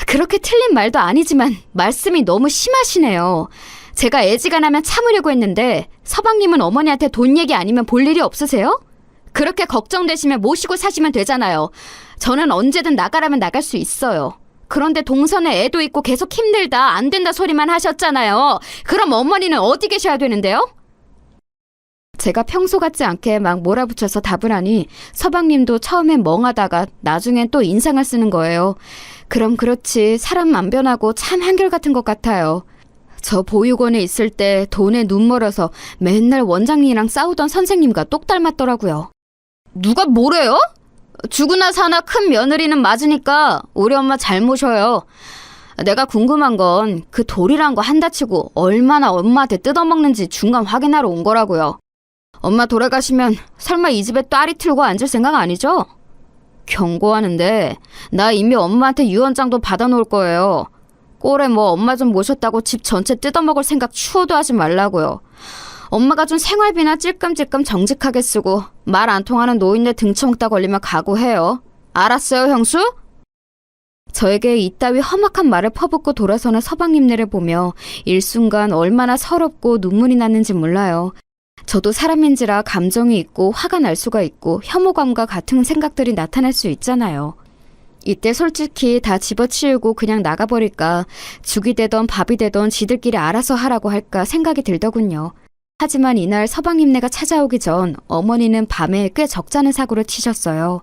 그렇게 틀린 말도 아니지만 말씀이 너무 심하시네요. 제가 애지간하면 참으려고 했는데 서방님은 어머니한테 돈 얘기 아니면 볼 일이 없으세요? 그렇게 걱정되시면 모시고 사시면 되잖아요. 저는 언제든 나가라면 나갈 수 있어요. 그런데 동선에 애도 있고 계속 힘들다 안 된다 소리만 하셨잖아요. 그럼 어머니는 어디 계셔야 되는데요? 제가 평소 같지 않게 막 몰아붙여서 답을 하니 서방님도 처음엔 멍하다가 나중엔 또 인상을 쓰는 거예요. 그럼 그렇지 사람 안 변하고 참 한결같은 것 같아요. 저 보육원에 있을 때 돈에 눈 멀어서 맨날 원장님이랑 싸우던 선생님과 똑 닮았더라고요. 누가 뭐래요? 죽으나 사나 큰 며느리는 맞으니까 우리 엄마 잘 모셔요. 내가 궁금한 건 그 돌이란 거 한다치고 얼마나 엄마한테 뜯어먹는지 중간 확인하러 온 거라고요. 엄마 돌아가시면 설마 이 집에 딸이 틀고 앉을 생각 아니죠? 경고하는데 나 이미 엄마한테 유언장도 받아놓을 거예요. 꼴에 뭐 엄마 좀 모셨다고 집 전체 뜯어먹을 생각 추호도 하지 말라고요. 엄마가 준 생활비나 찔끔찔끔 정직하게 쓰고 말 안 통하는 노인네 등쳐먹다 걸리면 각오해요. 알았어요, 형수? 저에게 이따위 험악한 말을 퍼붓고 돌아서는 서방님네를 보며 일순간 얼마나 서럽고 눈물이 났는지 몰라요. 저도 사람인지라 감정이 있고 화가 날 수가 있고 혐오감과 같은 생각들이 나타날 수 있잖아요. 이때 솔직히 다 집어치우고 그냥 나가버릴까 죽이 되던 밥이 되던 지들끼리 알아서 하라고 할까 생각이 들더군요. 하지만 이날 서방님네가 찾아오기 전 어머니는 밤에 꽤 적잖은 사고를 치셨어요.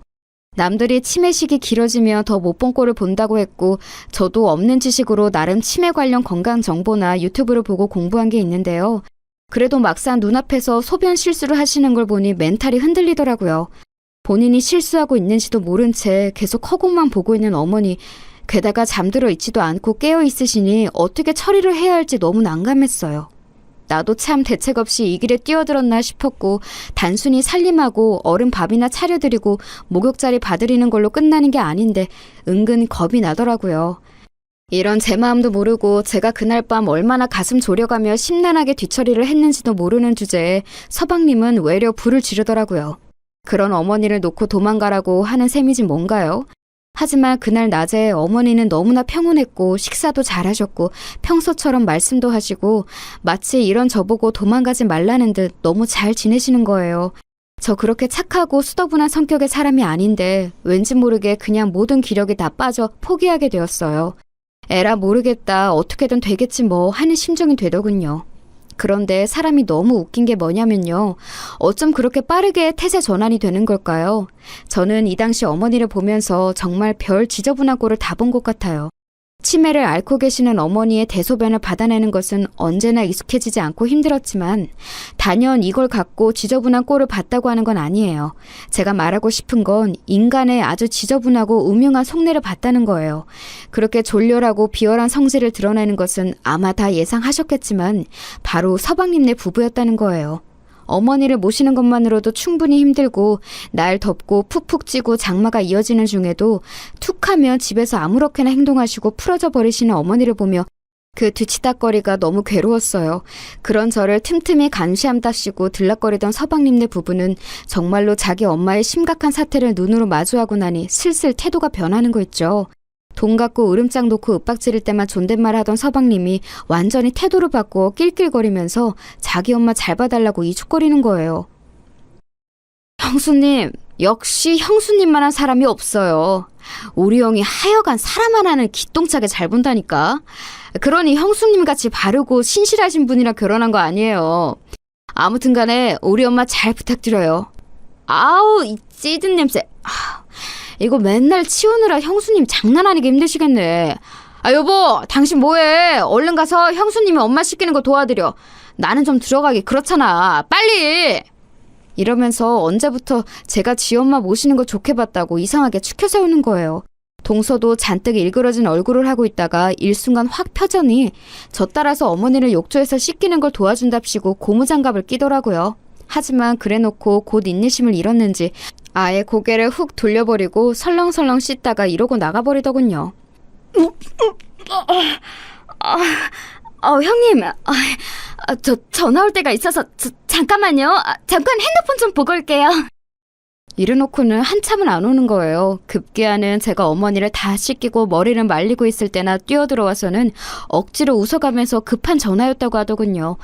남들이 치매식이 길어지며 더 못 본 꼴을 본다고 했고 저도 없는 지식으로 나름 치매 관련 건강 정보나 유튜브를 보고 공부한 게 있는데요. 그래도 막상 눈앞에서 소변 실수를 하시는 걸 보니 멘탈이 흔들리더라고요. 본인이 실수하고 있는지도 모른 채 계속 허공만 보고 있는 어머니, 게다가 잠들어 있지도 않고 깨어 있으시니 어떻게 처리를 해야 할지 너무 난감했어요. 나도 참 대책 없이 이 길에 뛰어들었나 싶었고 단순히 살림하고 얼음 밥이나 차려드리고 목욕자리 봐드리는 걸로 끝나는 게 아닌데 은근 겁이 나더라고요. 이런 제 마음도 모르고 제가 그날 밤 얼마나 가슴 졸여가며 심란하게 뒤처리를 했는지도 모르는 주제에 서방님은 외려 불을 지르더라고요. 그런 어머니를 놓고 도망가라고 하는 셈이지 뭔가요? 하지만 그날 낮에 어머니는 너무나 평온했고 식사도 잘하셨고 평소처럼 말씀도 하시고 마치 이런 저보고 도망가지 말라는 듯 너무 잘 지내시는 거예요. 저 그렇게 착하고 수더분한 성격의 사람이 아닌데 왠지 모르게 그냥 모든 기력이 다 빠져 포기하게 되었어요. 에라 모르겠다 어떻게든 되겠지 뭐 하는 심정이 되더군요. 그런데 사람이 너무 웃긴 게 뭐냐면요. 어쩜 그렇게 빠르게 태세 전환이 되는 걸까요? 저는 이 당시 어머니를 보면서 정말 별 지저분한 꼴을 다 본 것 같아요. 치매를 앓고 계시는 어머니의 대소변을 받아내는 것은 언제나 익숙해지지 않고 힘들었지만 단연 이걸 갖고 지저분한 꼴을 봤다고 하는 건 아니에요. 제가 말하고 싶은 건 인간의 아주 지저분하고 음흉한 속내를 봤다는 거예요. 그렇게 졸렬하고 비열한 성질을 드러내는 것은 아마 다 예상하셨겠지만 바로 서방님네 부부였다는 거예요. 어머니를 모시는 것만으로도 충분히 힘들고 날 덥고 푹푹 찌고 장마가 이어지는 중에도 툭하면 집에서 아무렇게나 행동하시고 풀어져 버리시는 어머니를 보며 그 뒤치다거리가 너무 괴로웠어요. 그런 저를 틈틈이 간시함답시고 들락거리던 서방님네 부부는 정말로 자기 엄마의 심각한 사태를 눈으로 마주하고 나니 슬슬 태도가 변하는 거 있죠. 돈 갖고 으름장 놓고 윽박지를 때만 존댓말 하던 서방님이 완전히 태도를 바꾸어 낄낄거리면서 자기 엄마 잘 봐달라고 이죽거리는 거예요. 형수님, 역시 형수님만한 사람이 없어요. 우리 형이 하여간 사람 하나는 기똥차게 잘 본다니까. 그러니 형수님같이 바르고 신실하신 분이랑 결혼한 거 아니에요. 아무튼 간에 우리 엄마 잘 부탁드려요. 아우, 이 찌든 냄새. 이거 맨날 치우느라 형수님 장난 아니게 힘드시겠네. 아 여보, 당신 뭐해? 얼른 가서 형수님이 엄마 씻기는 거 도와드려. 나는 좀 들어가기 그렇잖아. 빨리! 이러면서 언제부터 제가 지 엄마 모시는 거 좋게 봤다고 이상하게 추켜 세우는 거예요. 동서도 잔뜩 일그러진 얼굴을 하고 있다가 일순간 확 펴더니 저 따라서 어머니를 욕조에서 씻기는 걸 도와준답시고 고무장갑을 끼더라고요. 하지만 그래놓고 곧 인내심을 잃었는지 아예 고개를 훅 돌려버리고 설렁설렁 씻다가 이러고 나가버리더군요. 형님, 저 전화 올 때가 있어서 잠깐만요. 잠깐 핸드폰 좀 보고 올게요. 이래놓고는 한참을 안 오는 거예요. 급기야는 제가 어머니를 다 씻기고 머리를 말리고 있을 때나 뛰어들어와서는 억지로 웃어가면서 급한 전화였다고 하더군요.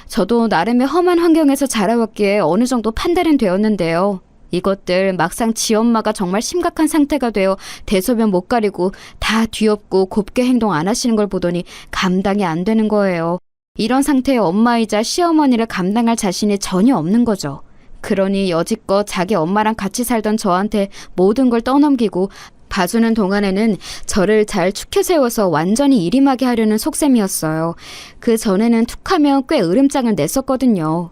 저도 나름의 험한 환경에서 자라왔기에 어느 정도 판단은 되었는데요. 이것들 막상 지 엄마가 정말 심각한 상태가 되어 대소변 못 가리고 다 뒤엎고 곱게 행동 안 하시는 걸 보더니 감당이 안 되는 거예요. 이런 상태의 엄마이자 시어머니를 감당할 자신이 전혀 없는 거죠. 그러니 여지껏 자기 엄마랑 같이 살던 저한테 모든 걸 떠넘기고 봐주는 동안에는 저를 잘 축혀 세워서 완전히 일임하게 하려는 속셈이었어요. 그 전에는 툭하면 꽤 으름장을 냈었거든요.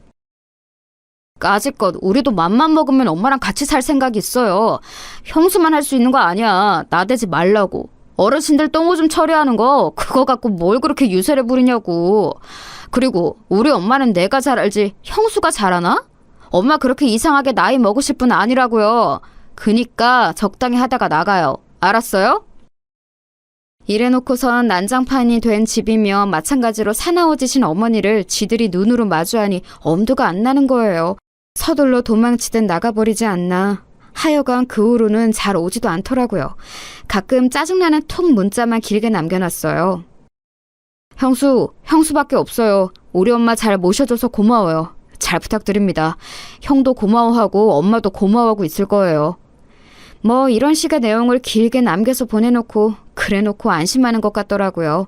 까짓것 우리도 맘만 먹으면 엄마랑 같이 살 생각이 있어요. 형수만 할 수 있는 거 아니야. 나대지 말라고. 어르신들 똥오줌 처리하는 거 그거 갖고 뭘 그렇게 유세를 부리냐고. 그리고 우리 엄마는 내가 잘 알지 형수가 잘하나? 엄마 그렇게 이상하게 나이 먹으실 분 아니라고요. 그니까 적당히 하다가 나가요. 알았어요? 이래놓고선 난장판이 된 집이며 마찬가지로 사나워지신 어머니를 지들이 눈으로 마주하니 엄두가 안 나는 거예요. 서둘러 도망치듯 나가버리지 않나. 하여간 그 후로는 잘 오지도 않더라고요. 가끔 짜증나는 톡 문자만 길게 남겨놨어요. 형수밖에 없어요. 우리 엄마 잘 모셔줘서 고마워요. 잘 부탁드립니다. 형도 고마워하고 엄마도 고마워하고 있을 거예요. 뭐 이런 식의 내용을 길게 남겨서 보내놓고 그래놓고 안심하는 것 같더라고요.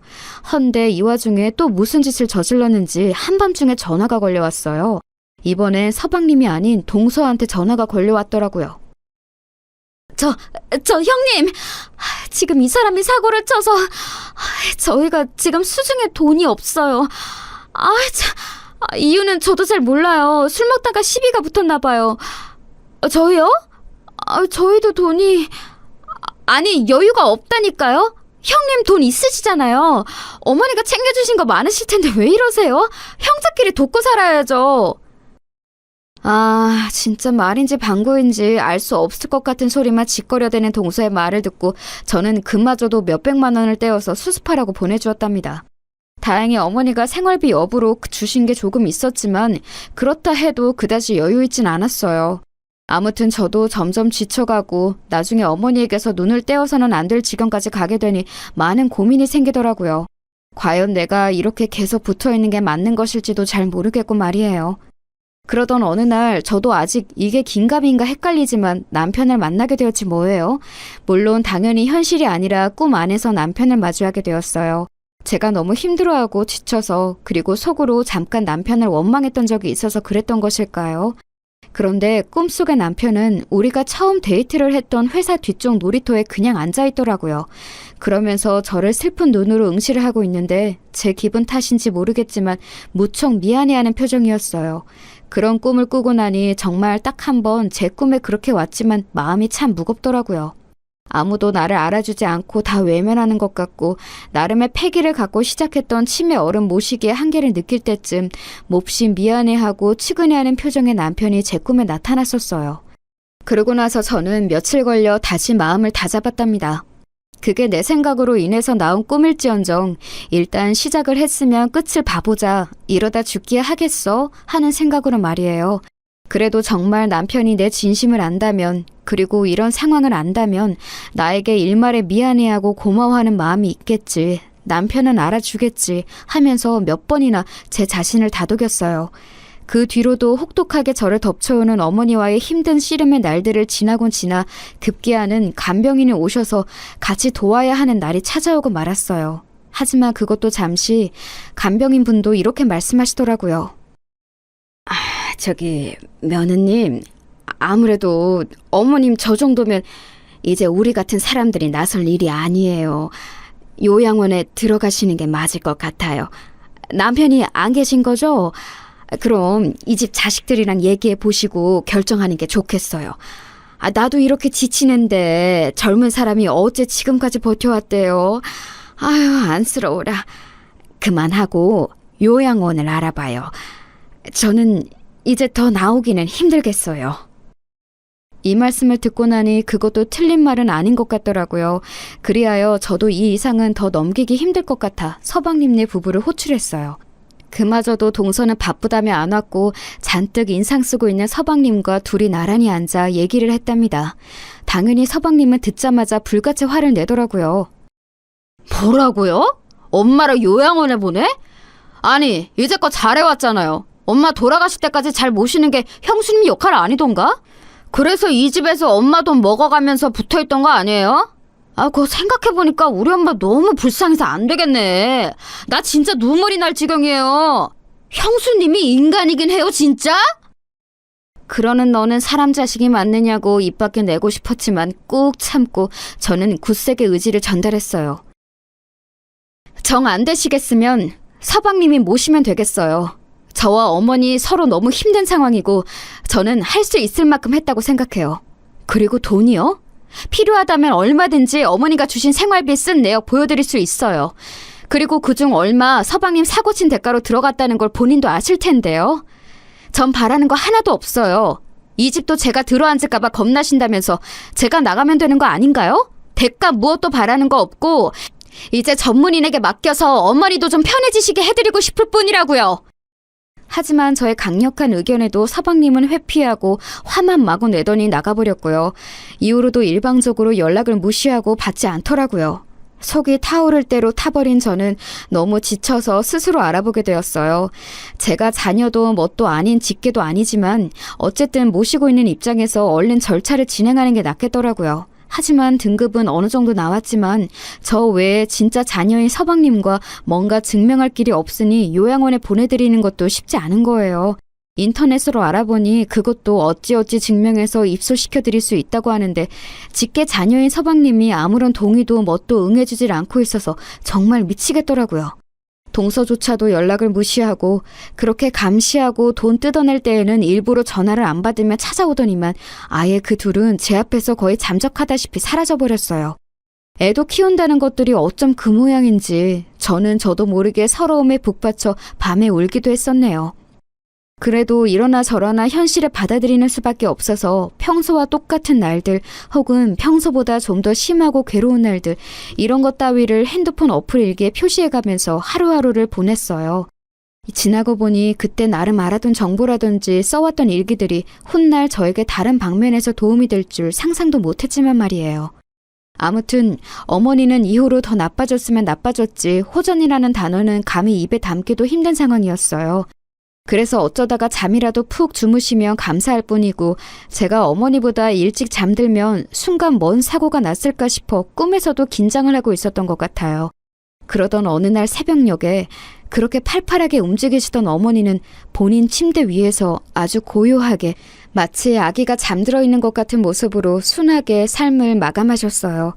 헌데 이 와중에 또 무슨 짓을 저질렀는지 한밤중에 전화가 걸려왔어요. 이번엔 서방님이 아닌 동서한테 전화가 걸려왔더라고요. 저 형님! 지금 이 사람이 사고를 쳐서 저희가 지금 수중에 돈이 없어요. 이유는 저도 잘 몰라요. 술 먹다가 시비가 붙었나 봐요. 저희요? 저희도 돈이... 아니 여유가 없다니까요? 형님 돈 있으시잖아요. 어머니가 챙겨주신 거 많으실 텐데 왜 이러세요? 형제끼리 돕고 살아야죠. 진짜 말인지 방구인지 알 수 없을 것 같은 소리만 짓거려대는 동서의 말을 듣고 저는 그마저도 몇백만 원을 떼어서 수습하라고 보내주었답니다. 다행히 어머니가 생활비 여부로 주신 게 조금 있었지만 그렇다 해도 그다지 여유 있진 않았어요. 아무튼 저도 점점 지쳐가고 나중에 어머니에게서 눈을 떼어서는 안 될 지경까지 가게 되니 많은 고민이 생기더라고요. 과연 내가 이렇게 계속 붙어있는 게 맞는 것일지도 잘 모르겠고 말이에요. 그러던 어느 날 저도 아직 이게 긴가민가 헷갈리지만 남편을 만나게 되었지 뭐예요. 물론 당연히 현실이 아니라 꿈 안에서 남편을 마주하게 되었어요. 제가 너무 힘들어하고 지쳐서 그리고 속으로 잠깐 남편을 원망했던 적이 있어서 그랬던 것일까요? 그런데 꿈속의 남편은 우리가 처음 데이트를 했던 회사 뒤쪽 놀이터에 그냥 앉아있더라고요. 그러면서 저를 슬픈 눈으로 응시를 하고 있는데 제 기분 탓인지 모르겠지만 무척 미안해하는 표정이었어요. 그런 꿈을 꾸고 나니 정말 딱 한 번 제 꿈에 그렇게 왔지만 마음이 참 무겁더라고요. 아무도 나를 알아주지 않고 다 외면하는 것 같고 나름의 패기를 갖고 시작했던 치매 어른 모시기의 한계를 느낄 때쯤 몹시 미안해하고 측은해하는 표정의 남편이 제 꿈에 나타났었어요. 그러고 나서 저는 며칠 걸려 다시 마음을 다잡았답니다. 그게 내 생각으로 인해서 나온 꿈일지언정 일단 시작을 했으면 끝을 봐보자, 이러다 죽기야 하겠어 하는 생각으로 말이에요. 그래도 정말 남편이 내 진심을 안다면, 그리고 이런 상황을 안다면 나에게 일말에 미안해하고 고마워하는 마음이 있겠지, 남편은 알아주겠지 하면서 몇 번이나 제 자신을 다독였어요. 그 뒤로도 혹독하게 저를 덮쳐오는 어머니와의 힘든 씨름의 날들을 지나곤 지나 급기야는 간병인이 오셔서 같이 도와야 하는 날이 찾아오고 말았어요. 하지만 그것도 잠시. 간병인 분도 이렇게 말씀하시더라고요. 며느님, 아무래도 어머님 저 정도면 이제 우리 같은 사람들이 나설 일이 아니에요. 요양원에 들어가시는 게 맞을 것 같아요. 남편이 안 계신 거죠? 그럼 이 집 자식들이랑 얘기해 보시고 결정하는 게 좋겠어요. 나도 이렇게 지치는데 젊은 사람이 어째 지금까지 버텨왔대요. 아유, 안쓰러워라. 그만하고 요양원을 알아봐요. 저는 이제 더 나오기는 힘들겠어요. 이 말씀을 듣고 나니 그것도 틀린 말은 아닌 것 같더라고요. 그리하여 저도 이 이상은 더 넘기기 힘들 것 같아 서방님네 부부를 호출했어요. 그마저도 동서는 바쁘다며 안 왔고 잔뜩 인상 쓰고 있는 서방님과 둘이 나란히 앉아 얘기를 했답니다. 당연히 서방님은 듣자마자 불같이 화를 내더라고요. 뭐라고요? 엄마를 요양원에 보내? 아니, 이제껏 잘해왔잖아요. 엄마 돌아가실 때까지 잘 모시는 게 형수님 역할 아니던가? 그래서 이 집에서 엄마 돈 먹어가면서 붙어있던 거 아니에요? 그거 생각해보니까 우리 엄마 너무 불쌍해서 안 되겠네. 나 진짜 눈물이 날 지경이에요. 형수님이 인간이긴 해요, 진짜? 그러는 너는 사람 자식이 맞느냐고 입 밖에 내고 싶었지만 꾹 참고 저는 굳세게 의지를 전달했어요. 정 안 되시겠으면 서방님이 모시면 되겠어요. 저와 어머니 서로 너무 힘든 상황이고 저는 할 수 있을 만큼 했다고 생각해요. 그리고 돈이요? 필요하다면 얼마든지 어머니가 주신 생활비 쓴 내역 보여드릴 수 있어요. 그리고 그중 얼마 서방님 사고 친 대가로 들어갔다는 걸 본인도 아실 텐데요. 전 바라는 거 하나도 없어요. 이 집도 제가 들어앉을까 봐 겁나신다면서 제가 나가면 되는 거 아닌가요? 대가 무엇도 바라는 거 없고 이제 전문인에게 맡겨서 어머니도 좀 편해지시게 해드리고 싶을 뿐이라고요. 하지만 저의 강력한 의견에도 서방님은 회피하고 화만 마구 내더니 나가버렸고요. 이후로도 일방적으로 연락을 무시하고 받지 않더라고요. 속이 타오를 대로 타버린 저는 너무 지쳐서 스스로 알아보게 되었어요. 제가 자녀도 뭣도 아닌 직계도 아니지만 어쨌든 모시고 있는 입장에서 얼른 절차를 진행하는 게 낫겠더라고요. 하지만 등급은 어느 정도 나왔지만 저 외에 진짜 자녀인 서방님과 뭔가 증명할 길이 없으니 요양원에 보내드리는 것도 쉽지 않은 거예요. 인터넷으로 알아보니 그것도 어찌어찌 증명해서 입소시켜드릴 수 있다고 하는데 직계 자녀인 서방님이 아무런 동의도 뭣도 응해주질 않고 있어서 정말 미치겠더라고요. 동서조차도 연락을 무시하고 그렇게 감시하고 돈 뜯어낼 때에는 일부러 전화를 안 받으며 찾아오더니만 아예 그 둘은 제 앞에서 거의 잠적하다시피 사라져버렸어요. 애도 키운다는 것들이 어쩜 그 모양인지 저는 저도 모르게 서러움에 북받쳐 밤에 울기도 했었네요. 그래도 이러나 저러나 현실을 받아들이는 수밖에 없어서 평소와 똑같은 날들 혹은 평소보다 좀 더 심하고 괴로운 날들 이런 것 따위를 핸드폰 어플 일기에 표시해가면서 하루하루를 보냈어요. 지나고 보니 그때 나름 알아둔 정보라든지 써왔던 일기들이 훗날 저에게 다른 방면에서 도움이 될 줄 상상도 못했지만 말이에요. 아무튼 어머니는 이후로 더 나빠졌으면 나빠졌지 호전이라는 단어는 감히 입에 담기도 힘든 상황이었어요. 그래서 어쩌다가 잠이라도 푹 주무시면 감사할 뿐이고 제가 어머니보다 일찍 잠들면 순간 뭔 사고가 났을까 싶어 꿈에서도 긴장을 하고 있었던 것 같아요. 그러던 어느 날 새벽녘에 그렇게 팔팔하게 움직이시던 어머니는 본인 침대 위에서 아주 고요하게 마치 아기가 잠들어 있는 것 같은 모습으로 순하게 삶을 마감하셨어요.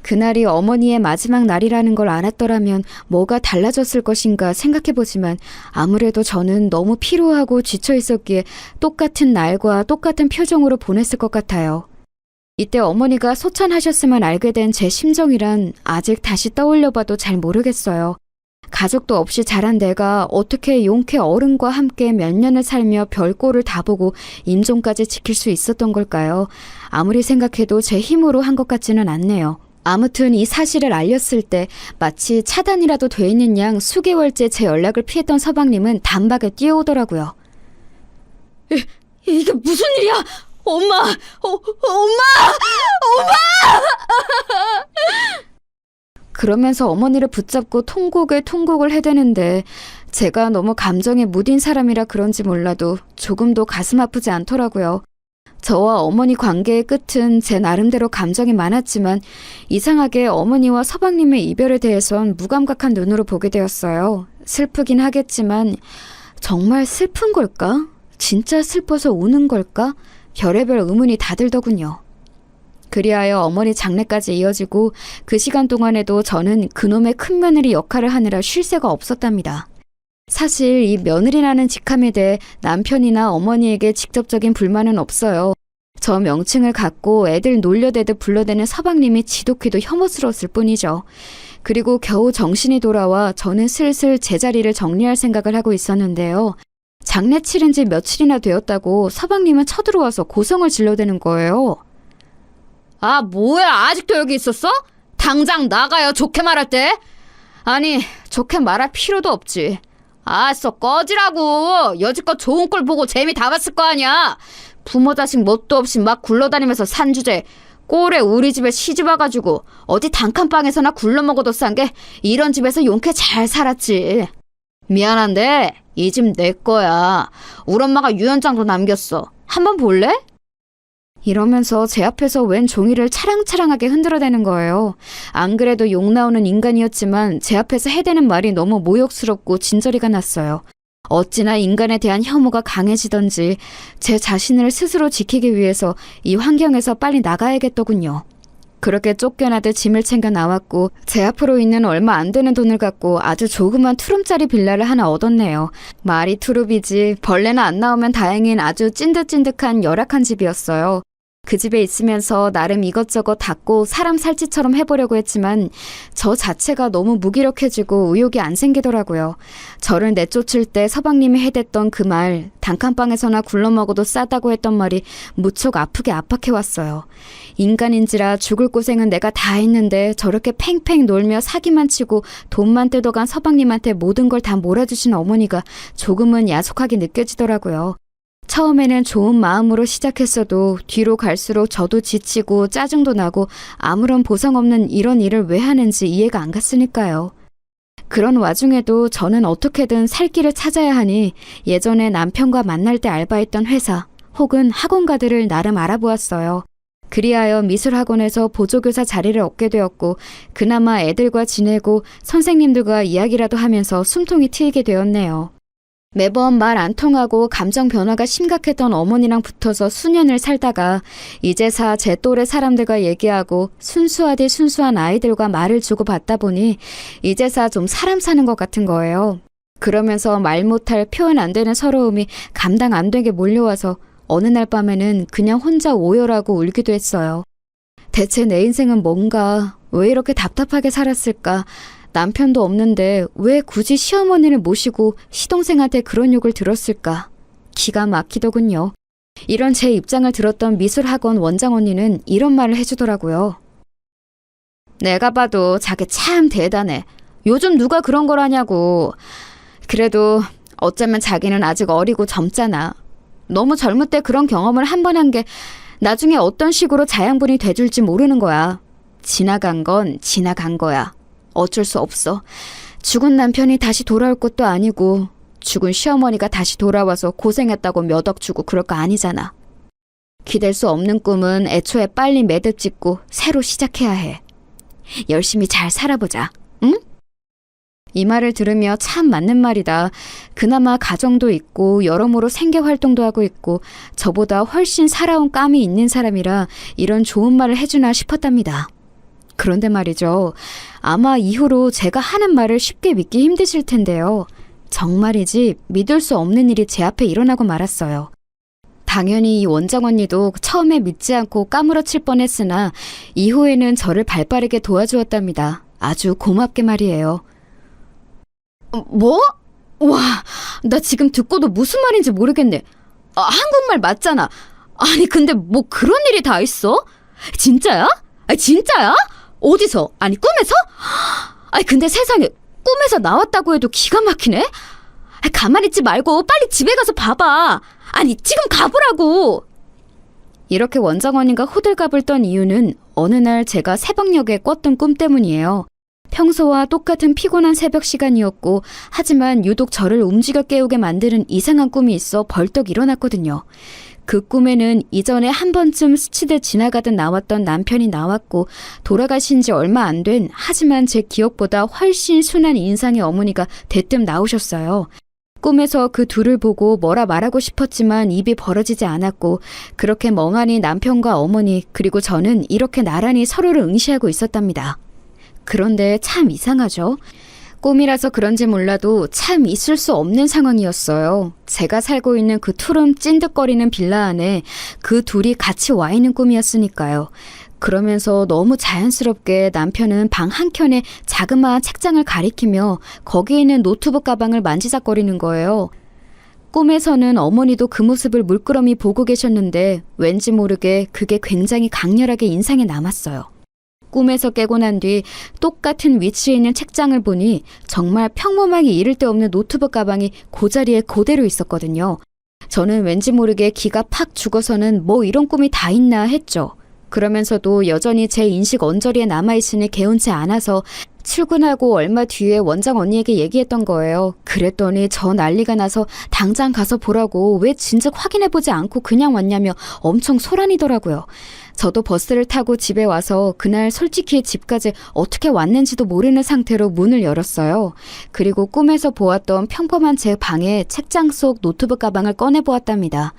그날이 어머니의 마지막 날이라는 걸 알았더라면 뭐가 달라졌을 것인가 생각해보지만 아무래도 저는 너무 피로하고 지쳐 있었기에 똑같은 날과 똑같은 표정으로 보냈을 것 같아요. 이때 어머니가 소천하셨으면 알게 된 제 심정이란 아직 다시 떠올려봐도 잘 모르겠어요. 가족도 없이 자란 내가 어떻게 용케 어른과 함께 몇 년을 살며 별꼴을 다 보고 임종까지 지킬 수 있었던 걸까요? 아무리 생각해도 제 힘으로 한 것 같지는 않네요. 아무튼 이 사실을 알렸을 때 마치 차단이라도 돼 있는 양 수개월째 제 연락을 피했던 서방님은 단박에 뛰어오더라고요. 이게 무슨 일이야? 엄마! 엄마! 그러면서 어머니를 붙잡고 통곡을 해대는데 제가 너무 감정에 무딘 사람이라 그런지 몰라도 조금도 가슴 아프지 않더라고요. 저와 어머니 관계의 끝은 제 나름대로 감정이 많았지만 이상하게 어머니와 서방님의 이별에 대해선 무감각한 눈으로 보게 되었어요. 슬프긴 하겠지만 정말 슬픈 걸까? 진짜 슬퍼서 우는 걸까? 별의별 의문이 다 들더군요. 그리하여 어머니 장례까지 이어지고 그 시간 동안에도 저는 그놈의 큰며느리 역할을 하느라 쉴 새가 없었답니다. 사실 이 며느리라는 직함에 대해 남편이나 어머니에게 직접적인 불만은 없어요. 저 명칭을 갖고 애들 놀려대듯 불러대는 서방님이 지독히도 혐오스러웠을 뿐이죠. 그리고 겨우 정신이 돌아와 저는 슬슬 제자리를 정리할 생각을 하고 있었는데요. 장례 치른 지 며칠이나 되었다고 서방님은 쳐들어와서 고성을 질러대는 거예요. 아, 뭐야? 아직도 여기 있었어? 당장 나가요, 좋게 말할 때. 아니, 좋게 말할 필요도 없지. 아싸, 꺼지라고. 여지껏 좋은 꼴 보고 재미 다 봤을 거 아니야. 부모 자식 뭣도 없이 막 굴러다니면서 산 주제 꼴에 우리 집에 시집 와가지고 어디 단칸방에서나 굴러먹어도 싼 게 이런 집에서 용케 잘 살았지. 미안한데 이 집 내 거야. 우리 엄마가 유언장도 남겼어. 한번 볼래? 이러면서 제 앞에서 웬 종이를 차랑차랑하게 흔들어대는 거예요. 안 그래도 욕 나오는 인간이었지만 제 앞에서 해대는 말이 너무 모욕스럽고 진저리가 났어요. 어찌나 인간에 대한 혐오가 강해지던지 제 자신을 스스로 지키기 위해서 이 환경에서 빨리 나가야겠더군요. 그렇게 쫓겨나듯 짐을 챙겨 나왔고 제 앞으로 있는 얼마 안 되는 돈을 갖고 아주 조그만 투룸짜리 빌라를 하나 얻었네요. 말이 투룸이지 벌레나 안 나오면 다행인 아주 찐득찐득한 열악한 집이었어요. 그 집에 있으면서 나름 이것저것 닦고 사람 살찌처럼 해보려고 했지만 저 자체가 너무 무기력해지고 의욕이 안 생기더라고요. 저를 내쫓을 때 서방님이 해댔던 그 말, 단칸방에서나 굴러먹어도 싸다고 했던 말이 무척 아프게 압박해왔어요. 인간인지라 죽을 고생은 내가 다 했는데 저렇게 팽팽 놀며 사기만 치고 돈만 뜯어간 서방님한테 모든 걸 다 몰아주신 어머니가 조금은 야속하게 느껴지더라고요. 처음에는 좋은 마음으로 시작했어도 뒤로 갈수록 저도 지치고 짜증도 나고 아무런 보상 없는 이런 일을 왜 하는지 이해가 안 갔으니까요. 그런 와중에도 저는 어떻게든 살 길을 찾아야 하니 예전에 남편과 만날 때 알바했던 회사 혹은 학원가들을 나름 알아보았어요. 그리하여 미술학원에서 보조교사 자리를 얻게 되었고 그나마 애들과 지내고 선생님들과 이야기라도 하면서 숨통이 트이게 되었네요. 매번 말 안 통하고 감정 변화가 심각했던 어머니랑 붙어서 수년을 살다가 이제사 제 또래 사람들과 얘기하고 순수하디 순수한 아이들과 말을 주고받다 보니 이제사 좀 사람 사는 것 같은 거예요. 그러면서 말 못할 표현 안 되는 서러움이 감당 안 되게 몰려와서 어느 날 밤에는 그냥 혼자 오열하고 울기도 했어요. 대체 내 인생은 뭔가, 왜 이렇게 답답하게 살았을까? 남편도 없는데 왜 굳이 시어머니를 모시고 시동생한테 그런 욕을 들었을까? 기가 막히더군요. 이런 제 입장을 들었던 미술학원 원장 언니는 이런 말을 해주더라고요. 내가 봐도 자기 참 대단해. 요즘 누가 그런 걸 하냐고. 그래도 어쩌면 자기는 아직 어리고 젊잖아. 너무 젊을 때 그런 경험을 한 번 한 게 나중에 어떤 식으로 자양분이 돼줄지 모르는 거야. 지나간 건 지나간 거야. 어쩔 수 없어. 죽은 남편이 다시 돌아올 것도 아니고 죽은 시어머니가 다시 돌아와서 고생했다고 몇 억 주고 그럴 거 아니잖아. 기댈 수 없는 꿈은 애초에 빨리 매듭 짓고 새로 시작해야 해. 열심히 잘 살아보자. 응? 이 말을 들으며 참 맞는 말이다. 그나마 가정도 있고 여러모로 생계활동도 하고 있고 저보다 훨씬 살아온 깜이 있는 사람이라 이런 좋은 말을 해주나 싶었답니다. 그런데 말이죠. 아마 이후로 제가 하는 말을 쉽게 믿기 힘드실 텐데요. 정말이지 믿을 수 없는 일이 제 앞에 일어나고 말았어요. 당연히 이 원장 언니도 처음에 믿지 않고 까무러칠 뻔했으나 이후에는 저를 발빠르게 도와주었답니다. 아주 고맙게 말이에요. 뭐? 와, 나 지금 듣고도 무슨 말인지 모르겠네. 한국말 맞잖아. 아니 근데 뭐 그런 일이 다 있어? 진짜야? 진짜야? 어디서? 아니 꿈에서? 아니 근데 세상에 꿈에서 나왔다고 해도 기가 막히네? 가만히 있지 말고 빨리 집에 가서 봐봐. 아니 지금 가보라고. 이렇게 원장 언니가 호들갑을 떤 이유는 어느 날 제가 새벽녘에 꿨던 꿈 때문이에요. 평소와 똑같은 피곤한 새벽 시간이었고 하지만 유독 저를 움직여 깨우게 만드는 이상한 꿈이 있어 벌떡 일어났거든요. 그 꿈에는 이전에 한 번쯤 스치듯 지나가듯 나왔던 남편이 나왔고 돌아가신 지 얼마 안 된 하지만 제 기억보다 훨씬 순한 인상의 어머니가 대뜸 나오셨어요. 꿈에서 그 둘을 보고 뭐라 말하고 싶었지만 입이 벌어지지 않았고 그렇게 멍하니 남편과 어머니 그리고 저는 이렇게 나란히 서로를 응시하고 있었답니다. 그런데 참 이상하죠. 꿈이라서 그런지 몰라도 참 있을 수 없는 상황이었어요. 제가 살고 있는 그 투름 찐득거리는 빌라 안에 그 둘이 같이 와 있는 꿈이었으니까요. 그러면서 너무 자연스럽게 남편은 방 한켠에 자그마한 책장을 가리키며 거기에 있는 노트북 가방을 만지작거리는 거예요. 꿈에서는 어머니도 그 모습을 물끄러미 보고 계셨는데 왠지 모르게 그게 굉장히 강렬하게 인상에 남았어요. 꿈에서 깨고 난 뒤 똑같은 위치에 있는 책장을 보니 정말 평범하게 이를 데 없는 노트북 가방이 그 자리에 그대로 있었거든요. 저는 왠지 모르게 기가 팍 죽어서는 뭐 이런 꿈이 다 있나 했죠. 그러면서도 여전히 제 인식 언저리에 남아있으니 개운치 않아서 출근하고 얼마 뒤에 원장 언니에게 얘기했던 거예요. 그랬더니 저 난리가 나서 당장 가서 보라고 왜 진즉 확인해보지 않고 그냥 왔냐며 엄청 소란이더라고요. 저도 버스를 타고 집에 와서 그날 솔직히 집까지 어떻게 왔는지도 모르는 상태로 문을 열었어요. 그리고 꿈에서 보았던 평범한 제 방에 책장 속 노트북 가방을 꺼내보았답니다.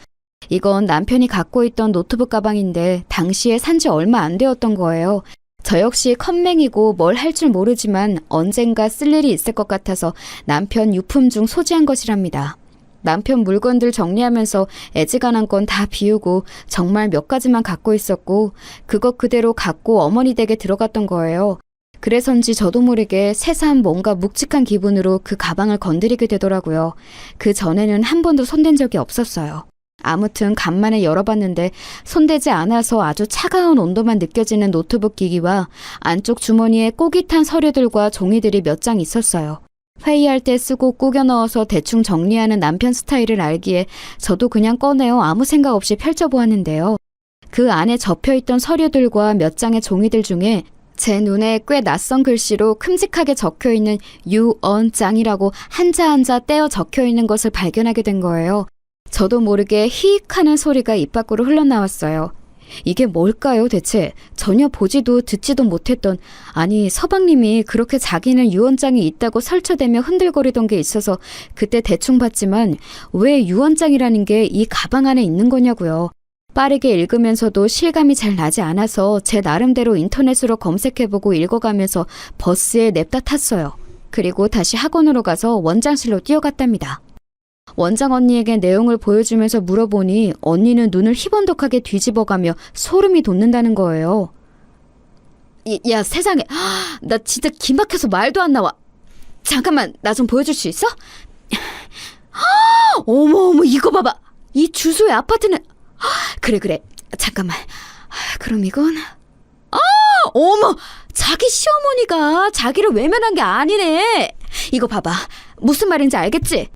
이건 남편이 갖고 있던 노트북 가방인데 당시에 산지 얼마 안 되었던 거예요. 저 역시 컴맹이고 뭘 할 줄 모르지만 언젠가 쓸 일이 있을 것 같아서 남편 유품 중 소지한 것이랍니다. 남편 물건들 정리하면서 애지간한 건 다 비우고 정말 몇 가지만 갖고 있었고 그것 그대로 갖고 어머니 댁에 들어갔던 거예요. 그래서인지 저도 모르게 새삼 뭔가 묵직한 기분으로 그 가방을 건드리게 되더라고요. 그 전에는 한 번도 손댄 적이 없었어요. 아무튼 간만에 열어봤는데 손대지 않아서 아주 차가운 온도만 느껴지는 노트북 기기와 안쪽 주머니에 꼬깃 탄 서류들과 종이들이 몇 장 있었어요. 회의할 때 쓰고 꾸겨 넣어서 대충 정리하는 남편 스타일을 알기에 저도 그냥 꺼내어 아무 생각 없이 펼쳐보았는데요. 그 안에 접혀있던 서류들과 몇 장의 종이들 중에 제 눈에 꽤 낯선 글씨로 큼직하게 적혀있는 유언장이라고 한자 한자 떼어 적혀있는 것을 발견하게 된 거예요. 저도 모르게 히익 하는 소리가 입 밖으로 흘러나왔어요. 이게 뭘까요 대체? 전혀 보지도 듣지도 못했던, 아니 서방님이 그렇게 자기는 유언장이 있다고 설쳐대며 흔들거리던 게 있어서 그때 대충 봤지만 왜 유언장이라는 게 이 가방 안에 있는 거냐고요. 빠르게 읽으면서도 실감이 잘 나지 않아서 제 나름대로 인터넷으로 검색해보고 읽어가면서 버스에 냅다 탔어요. 그리고 다시 학원으로 가서 원장실로 뛰어갔답니다. 원장 언니에게 내용을 보여주면서 물어보니 언니는 눈을 희번덕하게 뒤집어가며 소름이 돋는다는 거예요. 야 세상에, 나 진짜 기막혀서 말도 안 나와. 잠깐만 나 좀 보여줄 수 있어? 어머 이거 봐봐. 이 주소의 아파트는 그래 잠깐만. 그럼 이건 어머 자기 시어머니가 자기를 외면한 게 아니네. 이거 봐봐. 무슨 말인지 알겠지?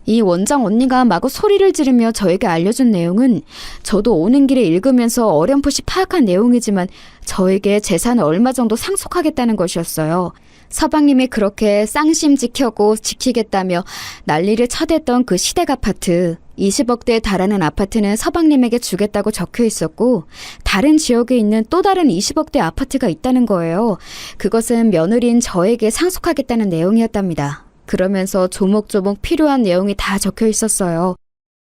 이 원장 언니가 마구 소리를 지르며 저에게 알려준 내용은 저도 오는 길에 읽으면서 어렴풋이 파악한 내용이지만 저에게 재산을 얼마 정도 상속하겠다는 것이었어요. 서방님이 그렇게 쌍심지켜고 지키겠다며 난리를 쳐댔던 그 시댁 아파트, 20억대에 달하는 아파트는 서방님에게 주겠다고 적혀 있었고 다른 지역에 있는 또 다른 20억대 아파트가 있다는 거예요. 그것은 며느리인 저에게 상속하겠다는 내용이었답니다. 그러면서 조목조목 필요한 내용이 다 적혀 있었어요.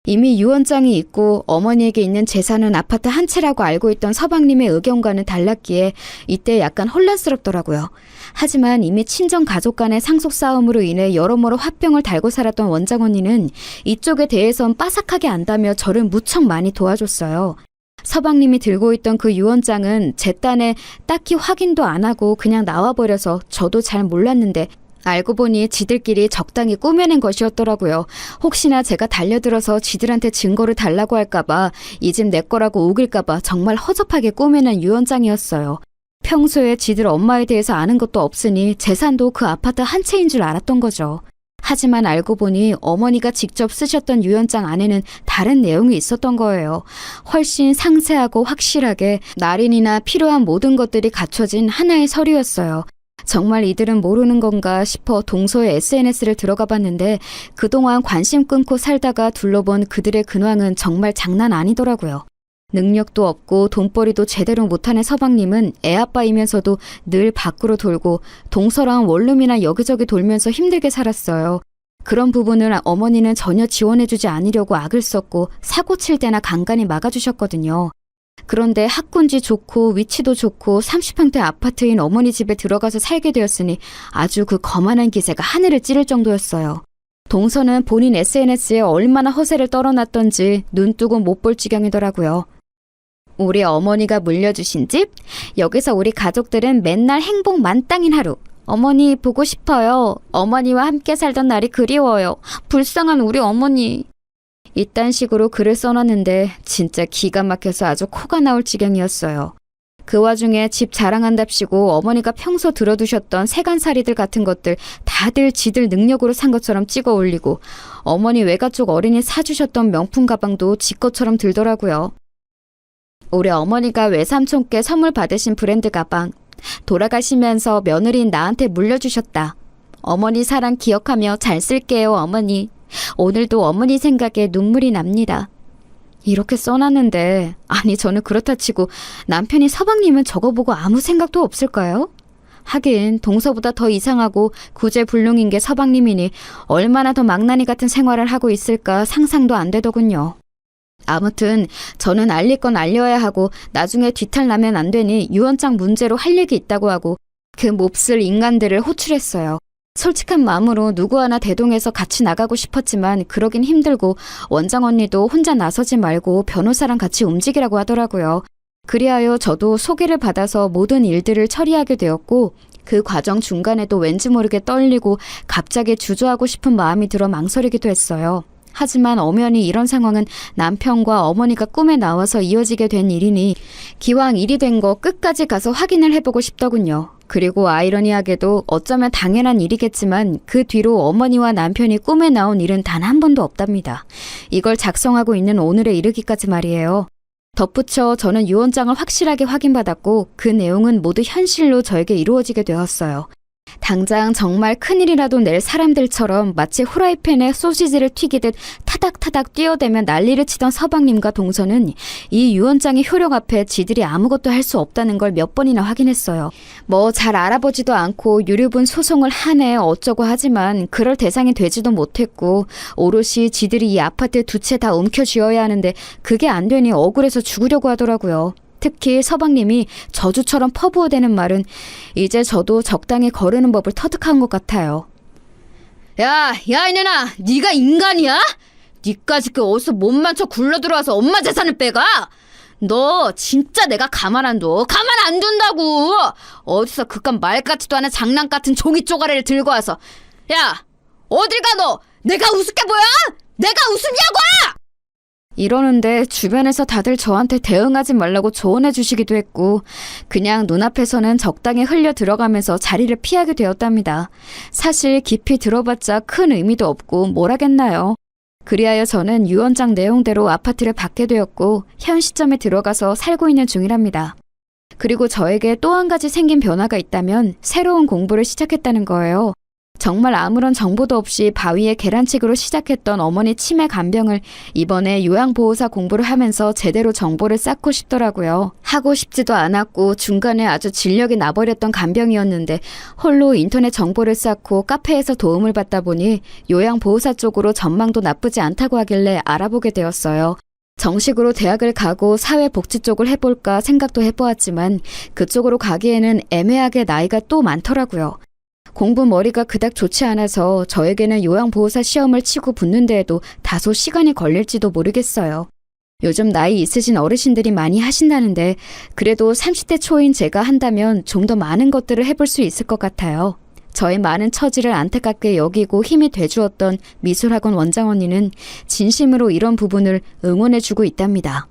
이미 유언장이 있고 어머니에게 있는 재산은 아파트 한 채라고 알고 있던 서방님의 의견과는 달랐기에 이때 약간 혼란스럽더라고요. 하지만 이미 친정 가족 간의 상속 싸움으로 인해 여러모로 화병을 달고 살았던 원장 언니는 이쪽에 대해선 빠삭하게 안다며 저를 무척 많이 도와줬어요. 서방님이 들고 있던 그 유언장은 제 딴에 딱히 확인도 안 하고 그냥 나와버려서 저도 잘 몰랐는데 알고 보니 지들끼리 적당히 꾸며낸 것이었더라고요. 혹시나 제가 달려들어서 지들한테 증거를 달라고 할까봐 이 집 내 거라고 우길까봐 정말 허접하게 꾸며낸 유언장이었어요. 평소에 지들 엄마에 대해서 아는 것도 없으니 재산도 그 아파트 한 채인 줄 알았던 거죠. 하지만 알고 보니 어머니가 직접 쓰셨던 유언장 안에는 다른 내용이 있었던 거예요. 훨씬 상세하고 확실하게 날인이나 필요한 모든 것들이 갖춰진 하나의 서류였어요. 정말 이들은 모르는 건가 싶어 동서의 SNS를 들어가 봤는데 그동안 관심 끊고 살다가 둘러본 그들의 근황은 정말 장난 아니더라고요. 능력도 없고 돈벌이도 제대로 못하는 서방님은 애아빠이면서도 늘 밖으로 돌고 동서랑 원룸이나 여기저기 돌면서 힘들게 살았어요. 그런 부분을 어머니는 전혀 지원해주지 않으려고 악을 썼고 사고 칠 때나 간간히 막아주셨거든요. 그런데 학군지 좋고 위치도 좋고 30평대 아파트인 어머니 집에 들어가서 살게 되었으니 아주 그 거만한 기세가 하늘을 찌를 정도였어요. 동서는 본인 SNS에 얼마나 허세를 떨어놨던지 눈 뜨고 못 볼 지경이더라고요. 우리 어머니가 물려주신 집? 여기서 우리 가족들은 맨날 행복 만땅인 하루. 어머니 보고 싶어요. 어머니와 함께 살던 날이 그리워요. 불쌍한 우리 어머니. 이딴 식으로 글을 써놨는데 진짜 기가 막혀서 아주 코가 나올 지경이었어요. 그 와중에 집 자랑한답시고 어머니가 평소 들어두셨던 세간살이들 같은 것들 다들 지들 능력으로 산 것처럼 찍어 올리고 어머니 외가 쪽 어른이 사주셨던 명품 가방도 지 것처럼 들더라고요. 우리 어머니가 외삼촌께 선물 받으신 브랜드 가방. 돌아가시면서 며느리인 나한테 물려주셨다. 어머니 사랑 기억하며 잘 쓸게요, 어머니. 오늘도 어머니 생각에 눈물이 납니다. 이렇게 써놨는데 아니 저는 그렇다 치고 남편이 서방님은 저거 보고 아무 생각도 없을까요? 하긴 동서보다 더 이상하고 구제불능인 게 서방님이니 얼마나 더 망나니 같은 생활을 하고 있을까 상상도 안 되더군요. 아무튼 저는 알릴 건 알려야 하고 나중에 뒤탈 나면 안 되니 유언장 문제로 할 얘기 있다고 하고 그 몹쓸 인간들을 호출했어요. 솔직한 마음으로 누구 하나 대동해서 같이 나가고 싶었지만 그러긴 힘들고 원장 언니도 혼자 나서지 말고 변호사랑 같이 움직이라고 하더라고요. 그리하여 저도 소개를 받아서 모든 일들을 처리하게 되었고 그 과정 중간에도 왠지 모르게 떨리고 갑자기 주저하고 싶은 마음이 들어 망설이기도 했어요. 하지만 엄연히 이런 상황은 남편과 어머니가 꿈에 나와서 이어지게 된 일이니 기왕 일이 된 거 끝까지 가서 확인을 해보고 싶더군요. 그리고 아이러니하게도 어쩌면 당연한 일이겠지만 그 뒤로 어머니와 남편이 꿈에 나온 일은 단 한 번도 없답니다. 이걸 작성하고 있는 오늘에 이르기까지 말이에요. 덧붙여 저는 유언장을 확실하게 확인받았고 그 내용은 모두 현실로 저에게 이루어지게 되었어요. 당장 정말 큰일이라도 낼 사람들처럼 마치 후라이팬에 소시지를 튀기듯 타닥타닥 뛰어대며 난리를 치던 서방님과 동서는 이 유언장의 효력 앞에 지들이 아무것도 할 수 없다는 걸 몇 번이나 확인했어요. 뭐 잘 알아보지도 않고 유류분 소송을 하네 어쩌고 하지만 그럴 대상이 되지도 못했고 오롯이 지들이 이 아파트 두 채 다 움켜쥐어야 하는데 그게 안 되니 억울해서 죽으려고 하더라고요. 특히 서방님이 저주처럼 퍼부어대는 말은 이제 저도 적당히 거르는 법을 터득한 것 같아요. 야 이년아, 네가 인간이야? 니까지 그 어디서 몸만 쳐 굴러들어와서 엄마 재산을 빼가? 너 진짜 내가 가만 안 둬. 가만 안 둔다고. 어디서 그깟 말 같지도 않은 장난 같은 종이 쪼가리를 들고 와서 야 어딜 가 너? 내가 우습게 보여? 내가 우습냐고! 이러는데 주변에서 다들 저한테 대응하지 말라고 조언해 주시기도 했고 그냥 눈앞에서는 적당히 흘려 들어가면서 자리를 피하게 되었답니다. 사실 깊이 들어봤자 큰 의미도 없고 뭘 하겠나요. 그리하여 저는 유언장 내용대로 아파트를 받게 되었고 현 시점에 들어가서 살고 있는 중이랍니다. 그리고 저에게 또 한 가지 생긴 변화가 있다면 새로운 공부를 시작했다는 거예요. 정말 아무런 정보도 없이 바위에 계란치기로 시작했던 어머니 치매 간병을 이번에 요양보호사 공부를 하면서 제대로 정보를 쌓고 싶더라고요. 하고 싶지도 않았고 중간에 아주 진력이 나버렸던 간병이었는데 홀로 인터넷 정보를 쌓고 카페에서 도움을 받다 보니 요양보호사 쪽으로 전망도 나쁘지 않다고 하길래 알아보게 되었어요. 정식으로 대학을 가고 사회복지 쪽을 해볼까 생각도 해보았지만 그쪽으로 가기에는 애매하게 나이가 또 많더라고요. 공부 머리가 그닥 좋지 않아서 저에게는 요양보호사 시험을 치고 붙는 데에도 다소 시간이 걸릴지도 모르겠어요. 요즘 나이 있으신 어르신들이 많이 하신다는데 그래도 30대 초인 제가 한다면 좀 더 많은 것들을 해볼 수 있을 것 같아요. 저의 많은 처지를 안타깝게 여기고 힘이 돼주었던 미술학원 원장 언니는 진심으로 이런 부분을 응원해주고 있답니다.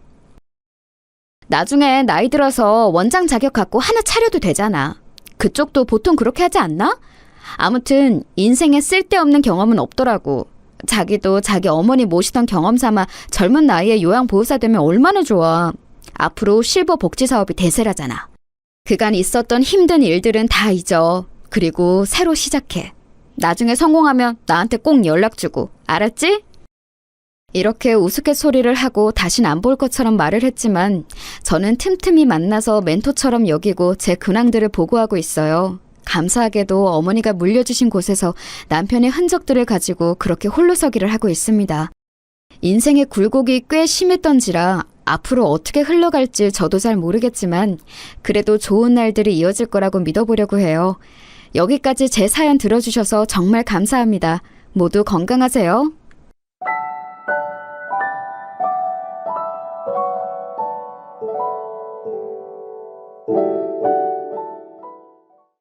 나중에 나이 들어서 원장 자격 갖고 하나 차려도 되잖아. 그쪽도 보통 그렇게 하지 않나? 아무튼 인생에 쓸데없는 경험은 없더라고. 자기도 자기 어머니 모시던 경험 삼아 젊은 나이에 요양보호사 되면 얼마나 좋아. 앞으로 실버 복지 사업이 대세라잖아. 그간 있었던 힘든 일들은 다 잊어. 그리고 새로 시작해. 나중에 성공하면 나한테 꼭 연락 주고. 알았지? 이렇게 우스갯소리를 하고 다신 안 볼 것처럼 말을 했지만 저는 틈틈이 만나서 멘토처럼 여기고 제 근황들을 보고하고 있어요. 감사하게도 어머니가 물려주신 곳에서 남편의 흔적들을 가지고 그렇게 홀로서기를 하고 있습니다. 인생의 굴곡이 꽤 심했던지라 앞으로 어떻게 흘러갈지 저도 잘 모르겠지만 그래도 좋은 날들이 이어질 거라고 믿어보려고 해요. 여기까지 제 사연 들어주셔서 정말 감사합니다. 모두 건강하세요.